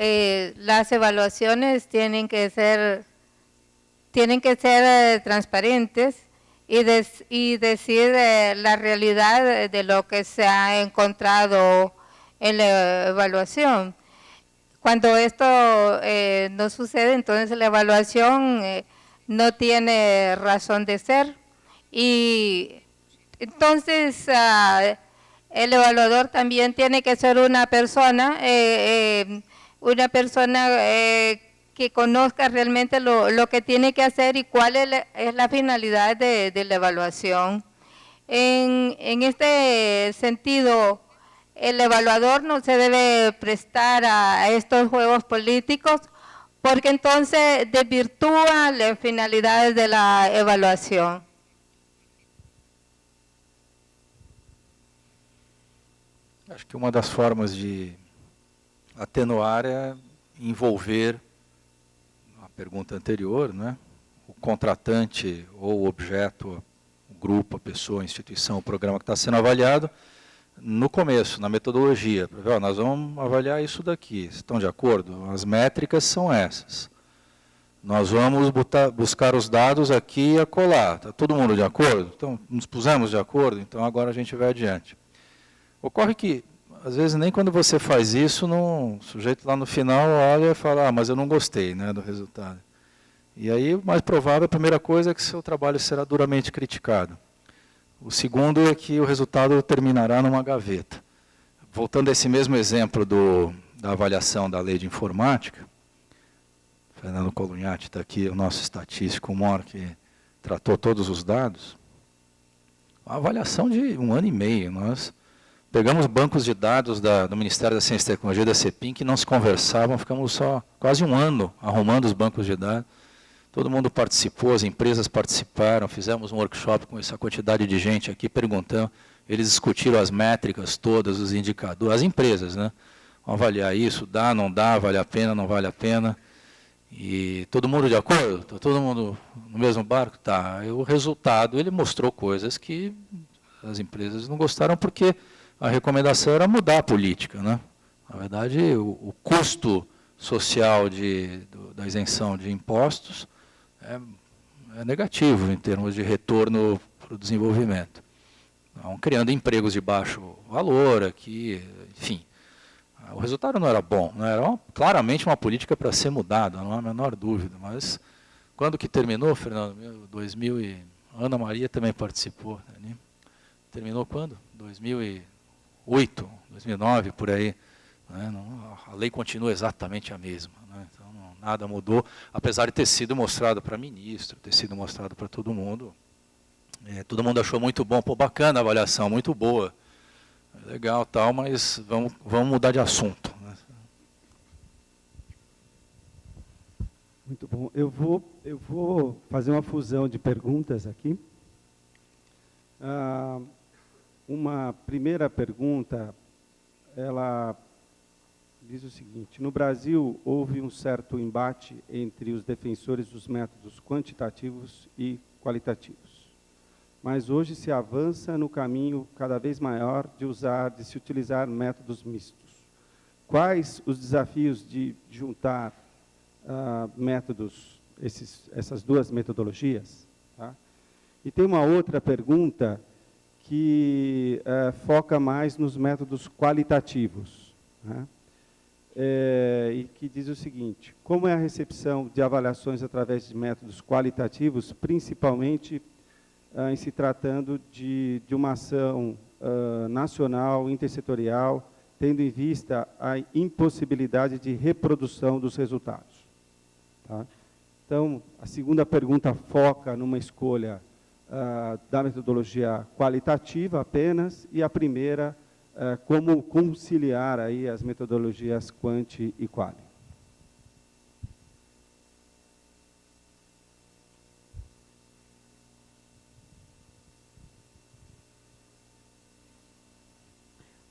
las evaluaciones tienen que ser transparentes y decir la realidad de lo que se ha encontrado en la evaluación. Cuando esto no sucede, entonces la evaluación no tiene razón de ser. Y entonces el evaluador también tiene que ser una persona que conozca realmente lo que tiene que hacer y cuál es la finalidad de la evaluación. En este sentido, el evaluador no se debe prestar a estos juegos políticos porque entonces desvirtúa las finalidades de la evaluación. Acho que uma das formas de atenuar é envolver a pergunta anterior, né? O contratante ou o objeto, o grupo, a pessoa, a instituição, o programa que está sendo avaliado, no começo, na metodologia. Nós vamos avaliar isso daqui, estão de acordo? As métricas são essas. Nós vamos buscar os dados aqui e acolá. Está todo mundo de acordo? Então, nos pusemos de acordo, então agora a gente vai adiante. Ocorre que, às vezes, nem quando você faz isso, o sujeito lá no final olha e fala, mas eu não gostei, né, do resultado. E aí, o mais provável, a primeira coisa é que seu trabalho será duramente criticado. O segundo é que o resultado terminará numa gaveta. Voltando a esse mesmo exemplo da avaliação da lei de informática, Fernando Colugnati está aqui, o nosso estatístico maior que tratou todos os dados. Uma avaliação de 1 ano e meio. Nós pegamos bancos de dados do Ministério da Ciência e Tecnologia, da CEPIM, que não se conversavam, ficamos só quase 1 ano arrumando os bancos de dados. Todo mundo participou, as empresas participaram, fizemos um workshop com essa quantidade de gente aqui perguntando. Eles discutiram as métricas todas, os indicadores, as empresas, né? Vão avaliar isso, dá, não dá, vale a pena, não vale a pena. E todo mundo de acordo? Está todo mundo no mesmo barco? Tá. E o resultado, ele mostrou coisas que as empresas não gostaram porque a recomendação era mudar a política, né? Na verdade, o custo social da isenção de impostos é negativo em termos de retorno para o desenvolvimento. Então, criando empregos de baixo valor aqui, enfim. O resultado não era bom, não era claramente uma política para ser mudada, não há a menor dúvida. Mas quando que terminou, Fernando? 2000 e Ana Maria também participou. Né? Terminou quando? 2008, 2009, por aí. Né? A lei continua exatamente a mesma. Né? Então, nada mudou, apesar de ter sido mostrado para ministro, ter sido mostrado para todo mundo. Todo mundo achou muito bom, pô, bacana a avaliação, muito boa. Legal, tal, mas vamos mudar de assunto. Né? Muito bom. Eu vou fazer uma fusão de perguntas aqui. Uma primeira pergunta, ela diz o seguinte: no Brasil houve um certo embate entre os defensores dos métodos quantitativos e qualitativos, mas hoje se avança no caminho cada vez maior de se utilizar métodos mistos. Quais os desafios de juntar métodos, essas duas metodologias? Tá? E tem uma outra pergunta que foca mais nos métodos qualitativos, né? E que diz o seguinte: como é a recepção de avaliações através de métodos qualitativos, principalmente em se tratando de uma ação nacional, intersetorial, tendo em vista a impossibilidade de reprodução dos resultados? Tá? Então, a segunda pergunta foca numa escolha da metodologia qualitativa apenas, e a primeira, como conciliar aí as metodologias quanti e quali.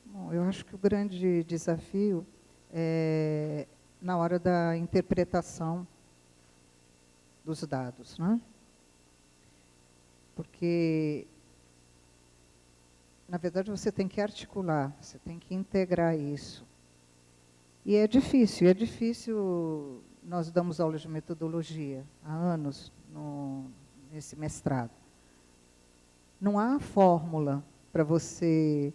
Bom, eu acho que o grande desafio é na hora da interpretação dos dados, né? Porque, na verdade, você tem que articular, você tem que integrar isso. E é difícil, nós damos aulas de metodologia há anos nesse mestrado. Não há fórmula para você,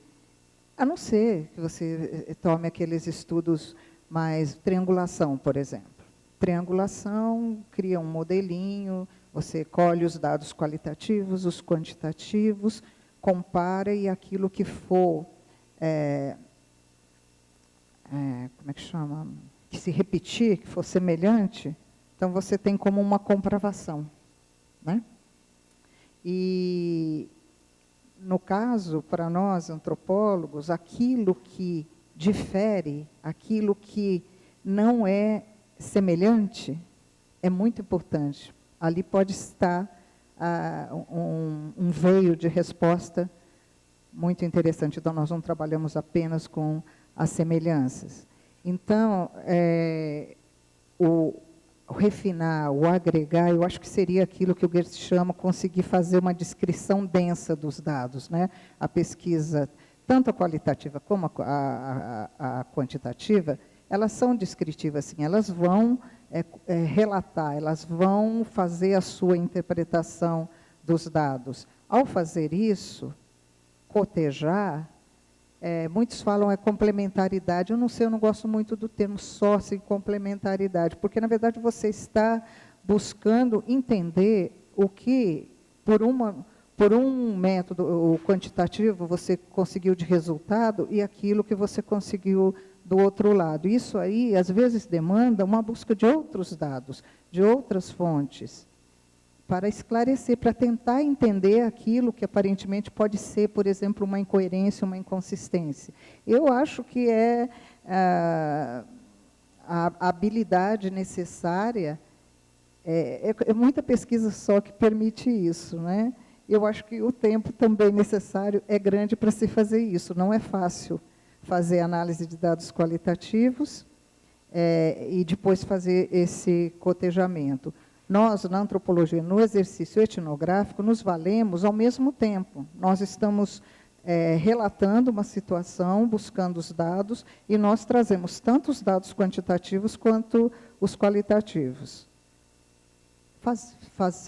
a não ser que você tome aqueles estudos mais triangulação, por exemplo. Triangulação, cria um modelinho, você colhe os dados qualitativos, os quantitativos, compara, e aquilo que for, como é que chama? Que se repetir, que for semelhante, então você tem como uma comprovação, né? E, no caso, para nós, antropólogos, aquilo que difere, aquilo que não é semelhante, é muito importante. Ali pode estar um veio de resposta muito interessante. Então, nós não trabalhamos apenas com as semelhanças. Então, o refinar, o agregar, eu acho que seria aquilo que o Goethe chama, conseguir fazer uma descrição densa dos dados, né? A pesquisa, tanto a qualitativa como a quantitativa, elas são descritivas, assim, elas vão relatar, elas vão fazer a sua interpretação dos dados. Ao fazer isso, cotejar, muitos falam complementaridade. Eu não sei, eu não gosto muito do termo sócio e complementaridade, porque, na verdade, você está buscando entender o que, por um método o quantitativo, você conseguiu de resultado, e aquilo que você conseguiu do outro lado. Isso aí, às vezes, demanda uma busca de outros dados, de outras fontes, para esclarecer, para tentar entender aquilo que aparentemente pode ser, por exemplo, uma incoerência, uma inconsistência. Eu acho que a habilidade necessária, é muita pesquisa só que permite isso, né? Eu acho que o tempo também necessário é grande para se fazer isso. Não é fácil fazer análise de dados qualitativos e depois fazer esse cotejamento. Nós, na antropologia, no exercício etnográfico, nos valemos ao mesmo tempo. Nós estamos relatando uma situação, buscando os dados, e nós trazemos tanto os dados quantitativos quanto os qualitativos.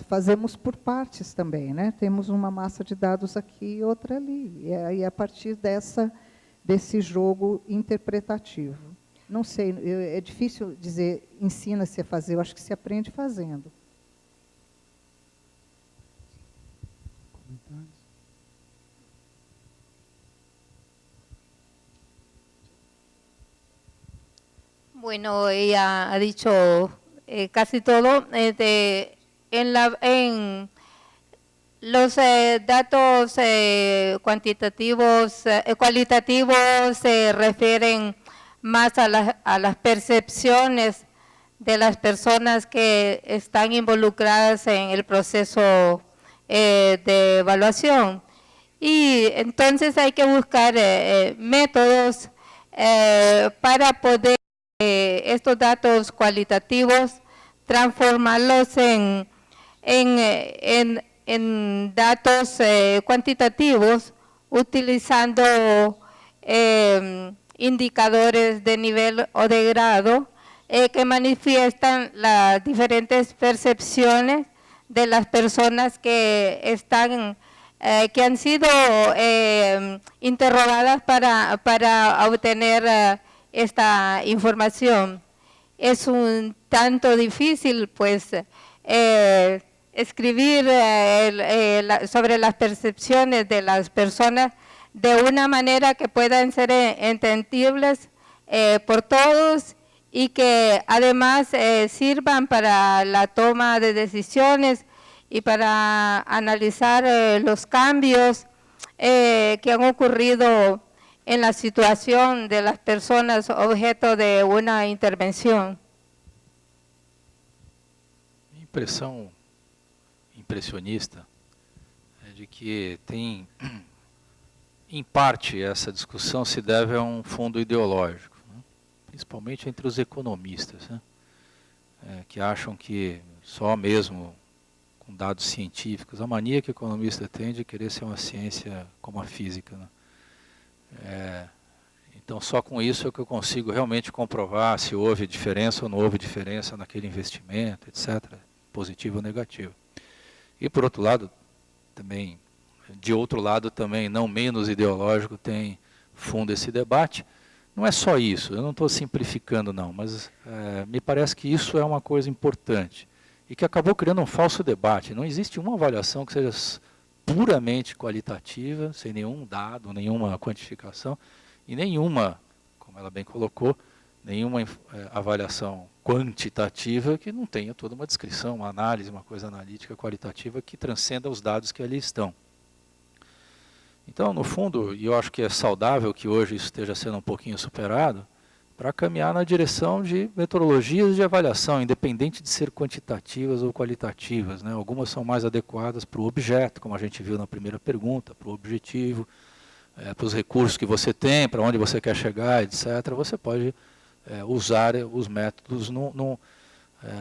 Fazemos por partes também, né? Temos uma massa de dados aqui e outra ali. E aí, a partir desse jogo interpretativo. Não sei, é difícil dizer, ensina-se a fazer, eu acho que se aprende fazendo. Bueno, ella ha dicho casi todo. En los datos cualitativos se refieren más a las percepciones de las personas que están involucradas en el proceso de evaluación. Y entonces hay que buscar métodos para poder estos datos cualitativos transformarlos en datos cuantitativos, utilizando indicadores de nivel o de grado que manifiestan las diferentes percepciones de las personas que están que han sido interrogadas para obtener esta información. Es un tanto difícil, pues, escribir sobre las percepciones de las personas de una manera que puedan ser entendibles por todos y que además sirvan para la toma de decisiones y para analizar los cambios que han ocurrido en la situación de las personas objeto de una intervención. A impressão impressionista é de que tem, em parte, essa discussão se deve a um fundo ideológico, né? Principalmente entre os economistas, né? Que acham que só mesmo com dados científicos, a mania que o economista tem de querer ser uma ciência como a física, né? Então só com isso é que eu consigo realmente comprovar se houve diferença ou não houve diferença naquele investimento, etc., positivo ou negativo. E por outro lado, também, de outro lado também, não menos ideológico, tem fundo esse debate. Não é só isso, eu não estou simplificando não, mas me parece que isso é uma coisa importante e que acabou criando um falso debate. Não existe uma avaliação que seja puramente qualitativa, sem nenhum dado, nenhuma quantificação, e nenhuma, como ela bem colocou, nenhuma avaliação quantitativa que não tenha toda uma descrição, uma análise, uma coisa analítica qualitativa que transcenda os dados que ali estão. Então, no fundo, e eu acho que é saudável que hoje isso esteja sendo um pouquinho superado, para caminhar na direção de metodologias de avaliação, independente de ser quantitativas ou qualitativas, né? Algumas são mais adequadas para o objeto, como a gente viu na primeira pergunta, para o objetivo, para os recursos que você tem, para onde você quer chegar, etc. Você pode usar os métodos,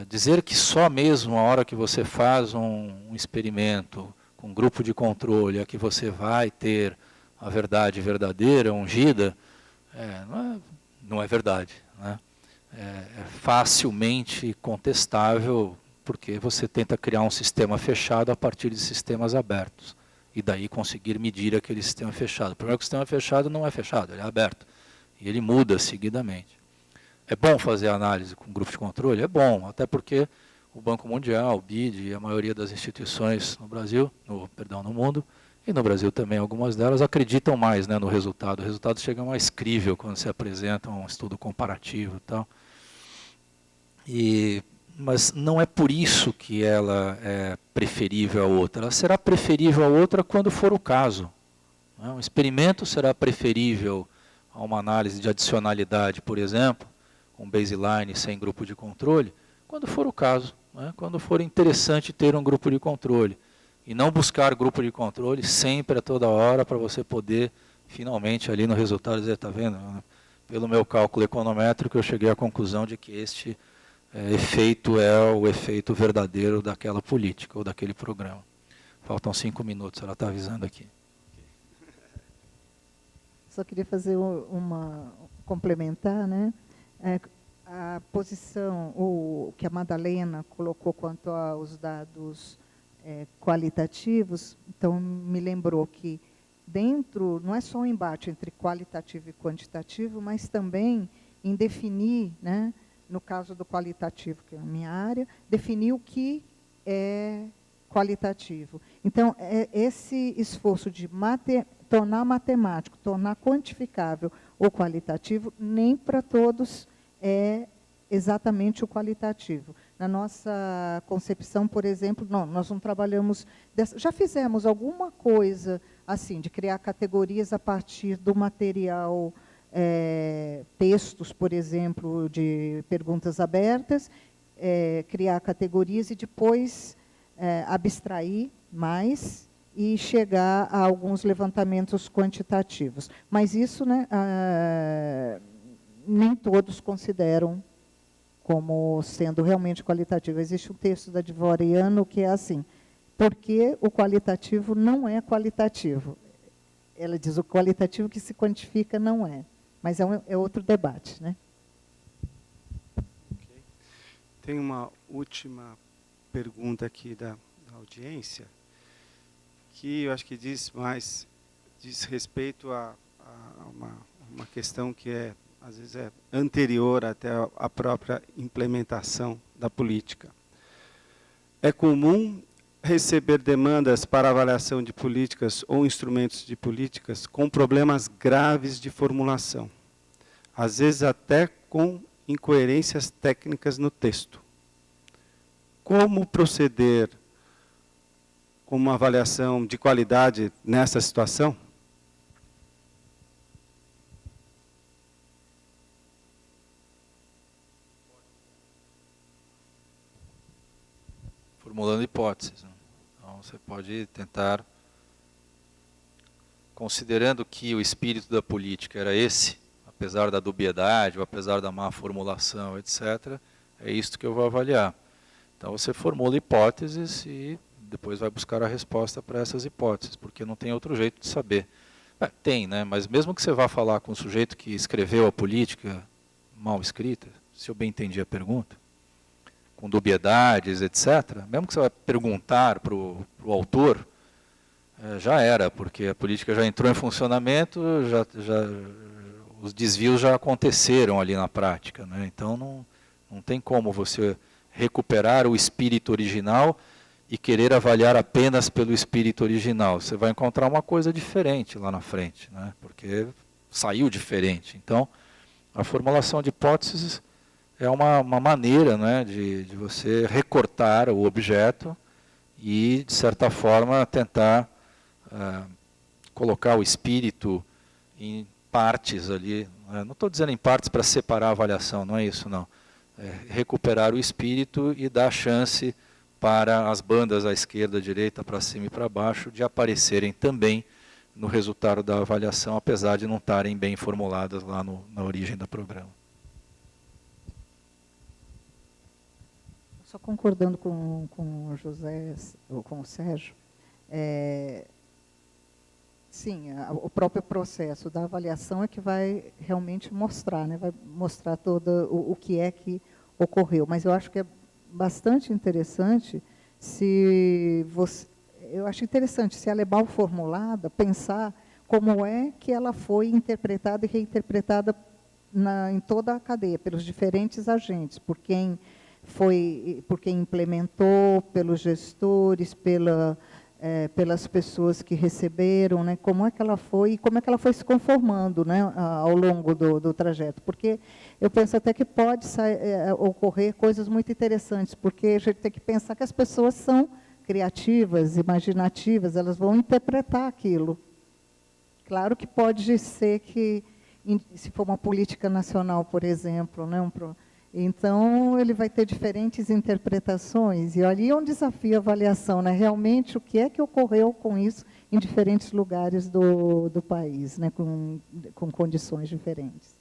dizer que só mesmo a hora que você faz um experimento com um grupo de controle é que você vai ter a verdade verdadeira, ungida, não é verdade, né? É facilmente contestável, porque você tenta criar um sistema fechado a partir de sistemas abertos, e daí conseguir medir aquele sistema fechado. O problema é que o sistema fechado não é fechado, ele é aberto, e ele muda seguidamente. É bom fazer análise com grupo de controle? É bom, até porque o Banco Mundial, o BID e a maioria das instituições no Brasil, no mundo, e no Brasil também algumas delas, acreditam mais, né, no resultado. O resultado chega mais crível quando se apresenta um estudo comparativo e tal. Mas não é por isso que ela é preferível a outra. Ela será preferível a outra quando for o caso, né? Um experimento será preferível a uma análise de adicionalidade, por exemplo, com baseline sem grupo de controle, quando for o caso, né? Quando for interessante ter um grupo de controle. E não buscar grupo de controle sempre, a toda hora, para você poder, finalmente, ali no resultado, dizer, está vendo? Pelo meu cálculo econométrico, eu cheguei à conclusão de que este efeito é o efeito verdadeiro daquela política ou daquele programa. Faltam 5 minutos, ela está avisando aqui. Só queria fazer complementar, né? A posição, o que a Madalena colocou quanto aos dados qualitativos, então me lembrou que dentro, não é só um embate entre qualitativo e quantitativo, mas também em definir, né, no caso do qualitativo, que é a minha área, definir o que é qualitativo. Então, esse esforço de tornar matemático, tornar quantificável o qualitativo, nem para todos é exatamente o qualitativo. Na nossa concepção, por exemplo, nós não trabalhamos... já fizemos alguma coisa assim, de criar categorias a partir do material, textos, por exemplo, de perguntas abertas, criar categorias e depois abstrair mais e chegar a alguns levantamentos quantitativos. Mas isso, né, nem todos consideram como sendo realmente qualitativo. Existe um texto da Dvoriano que é assim: porque o qualitativo não é qualitativo. Ela diz o qualitativo que se quantifica não é. Mas é outro debate, né? Okay. Tem uma última pergunta aqui da audiência, que eu acho que diz respeito a uma questão que às vezes é anterior até a própria implementação da política. É comum receber demandas para avaliação de políticas ou instrumentos de políticas com problemas graves de formulação, às vezes até com incoerências técnicas no texto. Como proceder com uma avaliação de qualidade nessa situação? Formulando hipóteses, né? Então, você pode tentar, considerando que o espírito da política era esse, apesar da dubiedade, ou apesar da má formulação, etc., é isto que eu vou avaliar. Então, você formula hipóteses e depois vai buscar a resposta para essas hipóteses, porque não tem outro jeito de saber. Tem, né? Mas mesmo que você vá falar com o sujeito que escreveu a política mal escrita, se eu bem entendi a pergunta, com dubiedades, etc., mesmo que você vai perguntar para o autor, já era, porque a política já entrou em funcionamento, os desvios já aconteceram ali na prática, né? Então não tem como você recuperar o espírito original e querer avaliar apenas pelo espírito original. Você vai encontrar uma coisa diferente lá na frente, né? Porque saiu diferente. Então, a formulação de hipóteses é uma maneira, né, de você recortar o objeto e, de certa forma, tentar colocar o espírito em partes ali. Não estou dizendo em partes para separar a avaliação, não é isso, não. É recuperar o espírito e dar chance para as bandas à esquerda, à direita, para cima e para baixo, de aparecerem também no resultado da avaliação, apesar de não estarem bem formuladas lá na origem do programa. Só concordando com o José, ou com o Sérgio, sim, o próprio processo da avaliação é que vai realmente mostrar, né? Vai mostrar todo o que é que ocorreu. Mas eu acho que é bastante interessante eu acho interessante, se ela é mal formulada, pensar como é que ela foi interpretada e reinterpretada em toda a cadeia, pelos diferentes agentes, por quem implementou, pelos gestores, pelas pessoas que receberam, né? Como é que ela foi se conformando, né, ao longo do trajeto. Porque eu penso até que pode ocorrer coisas muito interessantes, porque a gente tem que pensar que as pessoas são criativas, imaginativas, elas vão interpretar aquilo. Claro que pode ser que, se for uma política nacional, por exemplo, né, então, ele vai ter diferentes interpretações, e ali é um desafio a avaliação, né? Realmente, o que é que ocorreu com isso em diferentes lugares do país, né? Com condições diferentes.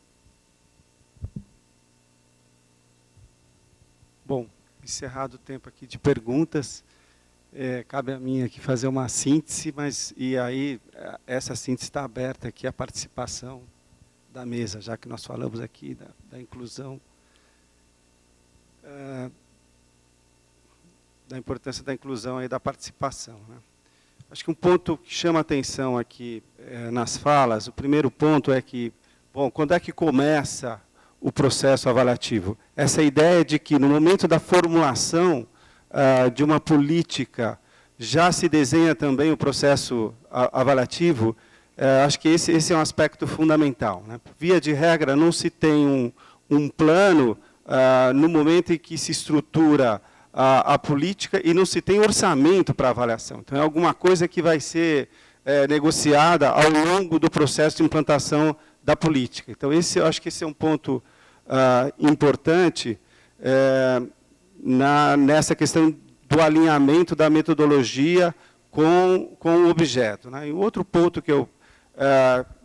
Bom, encerrado o tempo aqui de perguntas, cabe a mim aqui fazer uma síntese, e aí essa síntese está aberta aqui à participação da mesa, já que nós falamos aqui da inclusão, da importância da inclusão e da participação, né? Acho que um ponto que chama a atenção aqui nas falas, o primeiro ponto é que, bom, quando é que começa o processo avaliativo? Essa ideia de que no momento da formulação de uma política já se desenha também o processo avaliativo, acho que esse é um aspecto fundamental, né? Via de regra, não se tem um plano no momento em que se estrutura a política e não se tem orçamento para avaliação. Então, é alguma coisa que vai ser negociada ao longo do processo de implantação da política. Então, eu acho que esse é um ponto importante. nessa questão do alinhamento da metodologia com o objeto, né? E outro ponto que eu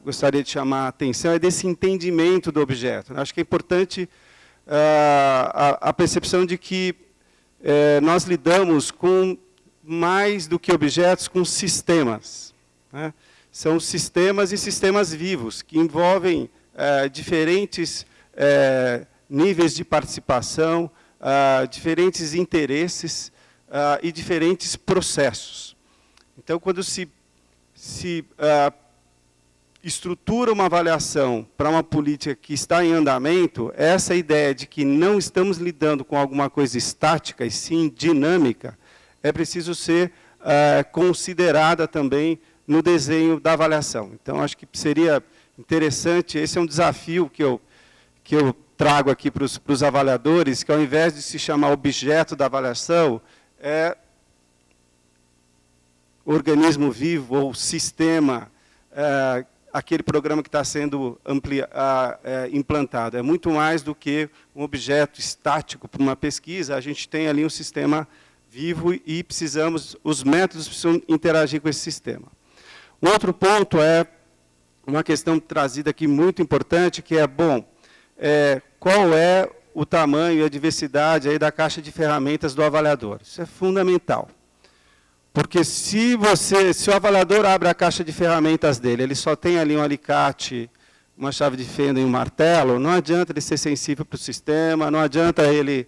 gostaria de chamar a atenção é desse entendimento do objeto, né? Acho que é importante a percepção de que nós lidamos com mais do que objetos, com sistemas, né? São sistemas e sistemas vivos, que envolvem diferentes níveis de participação, diferentes interesses e diferentes processos. Então, quando se estrutura uma avaliação para uma política que está em andamento, essa ideia de que não estamos lidando com alguma coisa estática, e sim dinâmica, é preciso ser considerada também no desenho da avaliação. Então, acho que seria interessante, esse é um desafio que eu trago aqui para os avaliadores, que ao invés de se chamar objeto da avaliação, organismo vivo ou sistema, aquele programa que está sendo implantado. É muito mais do que um objeto estático para uma pesquisa, a gente tem ali um sistema vivo e os métodos precisam interagir com esse sistema. Um outro ponto é uma questão trazida aqui muito importante, que qual é o tamanho e a diversidade aí da caixa de ferramentas do avaliador? Isso é fundamental. Porque se o avaliador abre a caixa de ferramentas dele, ele só tem ali um alicate, uma chave de fenda e um martelo, não adianta ele ser sensível para o sistema, não adianta ele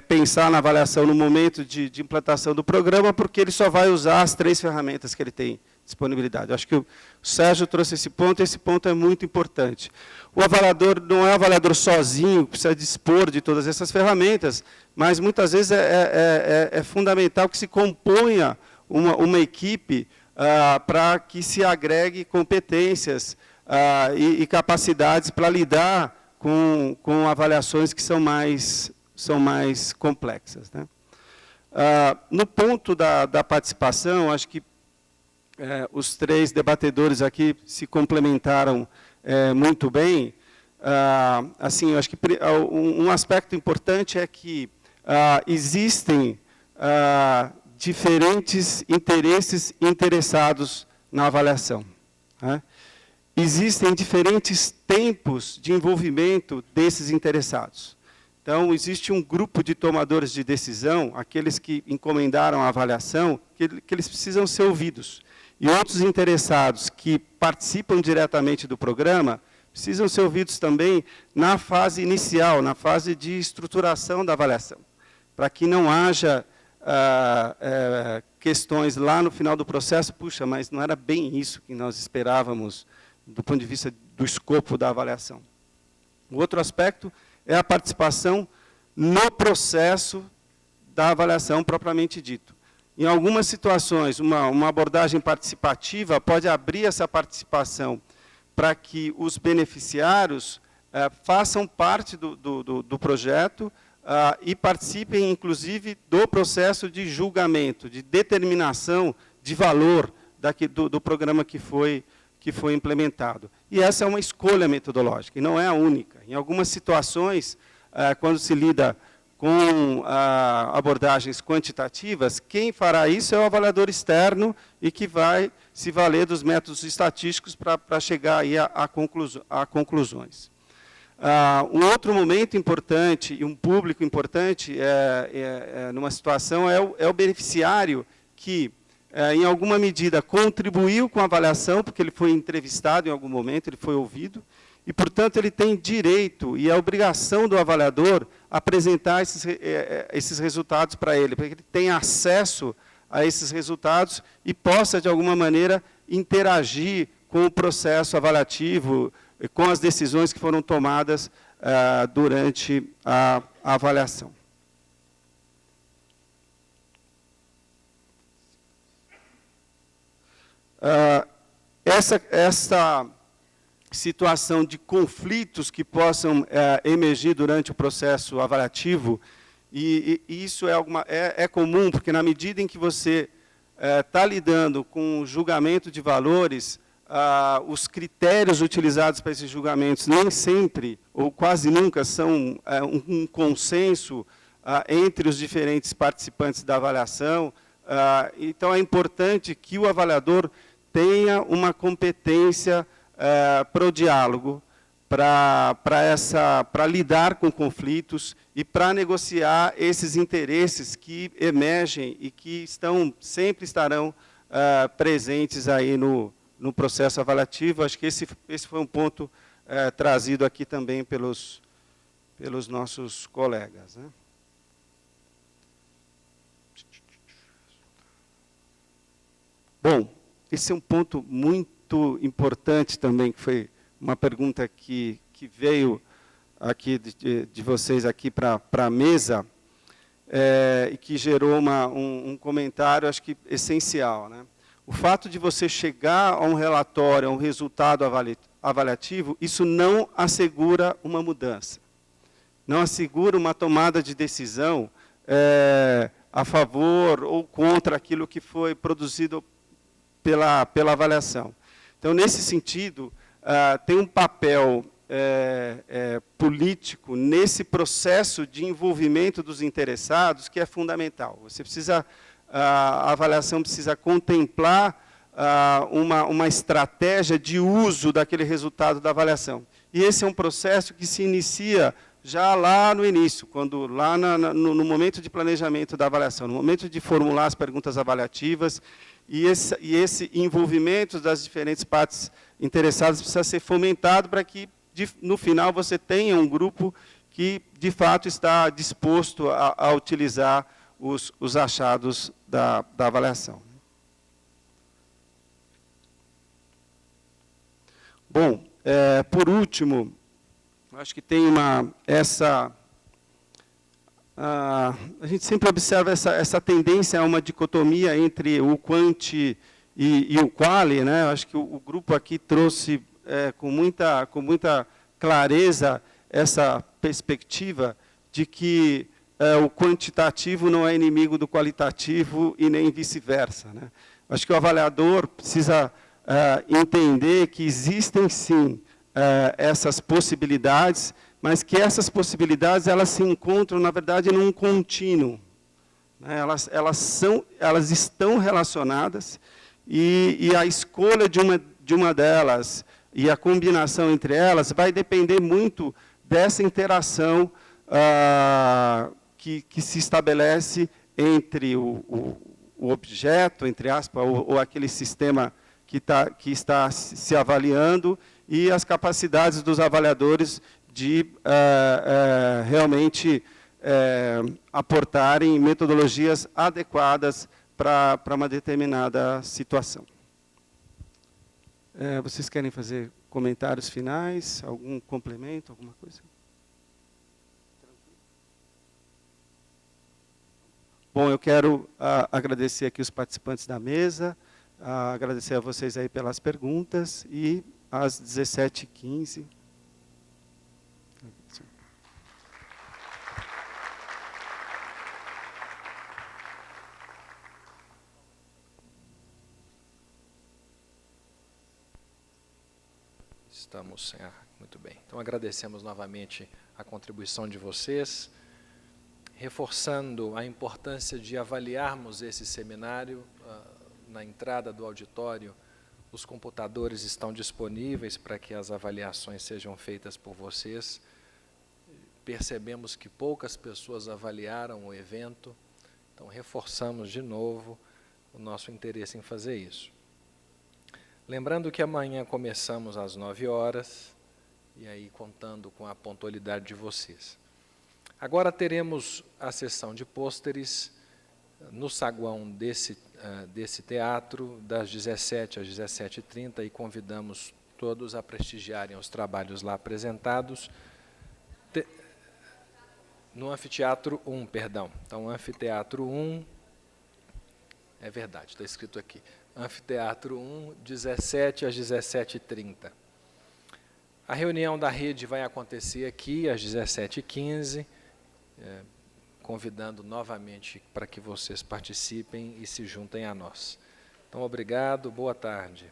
pensar na avaliação no momento de implantação do programa, porque ele só vai usar as 3 ferramentas que ele tem disponibilidade. Eu acho que o Sérgio trouxe esse ponto é muito importante. O avaliador não é um avaliador sozinho, precisa dispor de todas essas ferramentas, mas muitas vezes é fundamental que se componha uma equipe para que se agregue competências e capacidades para lidar com avaliações que são mais complexas, né? No ponto da participação, acho que os 3 debatedores aqui se complementaram muito bem. Assim, eu acho que um aspecto importante é que existem diferentes interesses interessados na avaliação, né? Existem diferentes tempos de envolvimento desses interessados. Então, existe um grupo de tomadores de decisão, aqueles que encomendaram a avaliação, que eles precisam ser ouvidos. E outros interessados que participam diretamente do programa precisam ser ouvidos também na fase inicial, na fase de estruturação da avaliação, para que não haja questões lá no final do processo, puxa, mas não era bem isso que nós esperávamos do ponto de vista do escopo da avaliação. O outro aspecto é a participação no processo da avaliação propriamente dito. Em algumas situações, uma abordagem participativa pode abrir essa participação para que os beneficiários façam parte do projeto e participem, inclusive, do processo de julgamento, de determinação de valor do programa que foi implementado. E essa é uma escolha metodológica, e não é a única. Em algumas situações, quando se lida com abordagens quantitativas, quem fará isso é o avaliador externo e que vai se valer dos métodos estatísticos para chegar aí a conclusões. Um outro momento importante e um público importante numa situação é o beneficiário que, em alguma medida, contribuiu com a avaliação, porque ele foi entrevistado em algum momento, ele foi ouvido, e, portanto, ele tem direito e a obrigação do avaliador apresentar esses resultados para ele, para que ele tenha acesso a esses resultados e possa, de alguma maneira, interagir com o processo avaliativo, com as decisões que foram tomadas durante a avaliação. Essa situação de conflitos que possam emergir durante o processo avaliativo, e isso é comum, porque na medida em que você está lidando com o julgamento de valores, os critérios utilizados para esses julgamentos nem sempre, ou quase nunca, são um consenso entre os diferentes participantes da avaliação. Então, é importante que o avaliador tenha uma competência para o diálogo, para lidar com conflitos e para negociar esses interesses que emergem e que sempre estarão presentes aí no processo avaliativo. Acho que esse foi um ponto trazido aqui também pelos nossos colegas, né? Bom, esse é um ponto muito importante também, que foi uma pergunta que veio aqui de vocês aqui para a mesa, e que gerou um comentário, acho que essencial, né? O fato de você chegar a um relatório, a um resultado avaliativo, isso não assegura uma mudança. Não assegura uma tomada de decisão a favor ou contra aquilo que foi produzido pela avaliação. Então, nesse sentido, tem um papel político nesse processo de envolvimento dos interessados que é fundamental. A avaliação precisa contemplar uma estratégia de uso daquele resultado da avaliação. E esse é um processo que se inicia já lá no início, no momento de planejamento da avaliação, no momento de formular as perguntas avaliativas, e esse envolvimento das diferentes partes interessadas precisa ser fomentado para que, no final, você tenha um grupo que, de fato, está disposto a utilizar os achados da avaliação. Bom, por último, acho que tem a gente sempre observa essa tendência a uma dicotomia entre o quanti e o quali, né? Acho que o grupo aqui trouxe com muita clareza essa perspectiva de que o quantitativo não é inimigo do qualitativo e nem vice-versa, né? Acho que o avaliador precisa entender que existem, sim, essas possibilidades, mas que essas possibilidades elas se encontram, na verdade, num contínuo, né? Elas estão relacionadas, e a escolha de uma delas e a combinação entre elas vai depender muito dessa interação que se estabelece entre o objeto, entre aspas, ou aquele sistema que está se avaliando, e as capacidades dos avaliadores de realmente aportarem metodologias adequadas para uma determinada situação. Vocês querem fazer comentários finais? Algum complemento, alguma coisa? Bom, eu quero agradecer aqui os participantes da mesa, agradecer a vocês aí pelas perguntas, e às 17h15... Estamos sem ar. Muito bem. Então, agradecemos novamente a contribuição de vocês, reforçando a importância de avaliarmos esse seminário. Na entrada do auditório, os computadores estão disponíveis para que as avaliações sejam feitas por vocês. Percebemos que poucas pessoas avaliaram o evento, então reforçamos de novo o nosso interesse em fazer isso. Lembrando que amanhã começamos às 9h, e aí contando com a pontualidade de vocês. Agora teremos a sessão de pôsteres no saguão desse teatro, das 17 às 17h30, e convidamos todos a prestigiarem os trabalhos lá apresentados. No Anfiteatro 1, perdão. Então, Anfiteatro 1, é verdade, está escrito aqui. Anfiteatro 1, 17 às 17h30. A reunião da rede vai acontecer aqui às 17h15, convidando novamente para que vocês participem e se juntem a nós. Então, obrigado, boa tarde.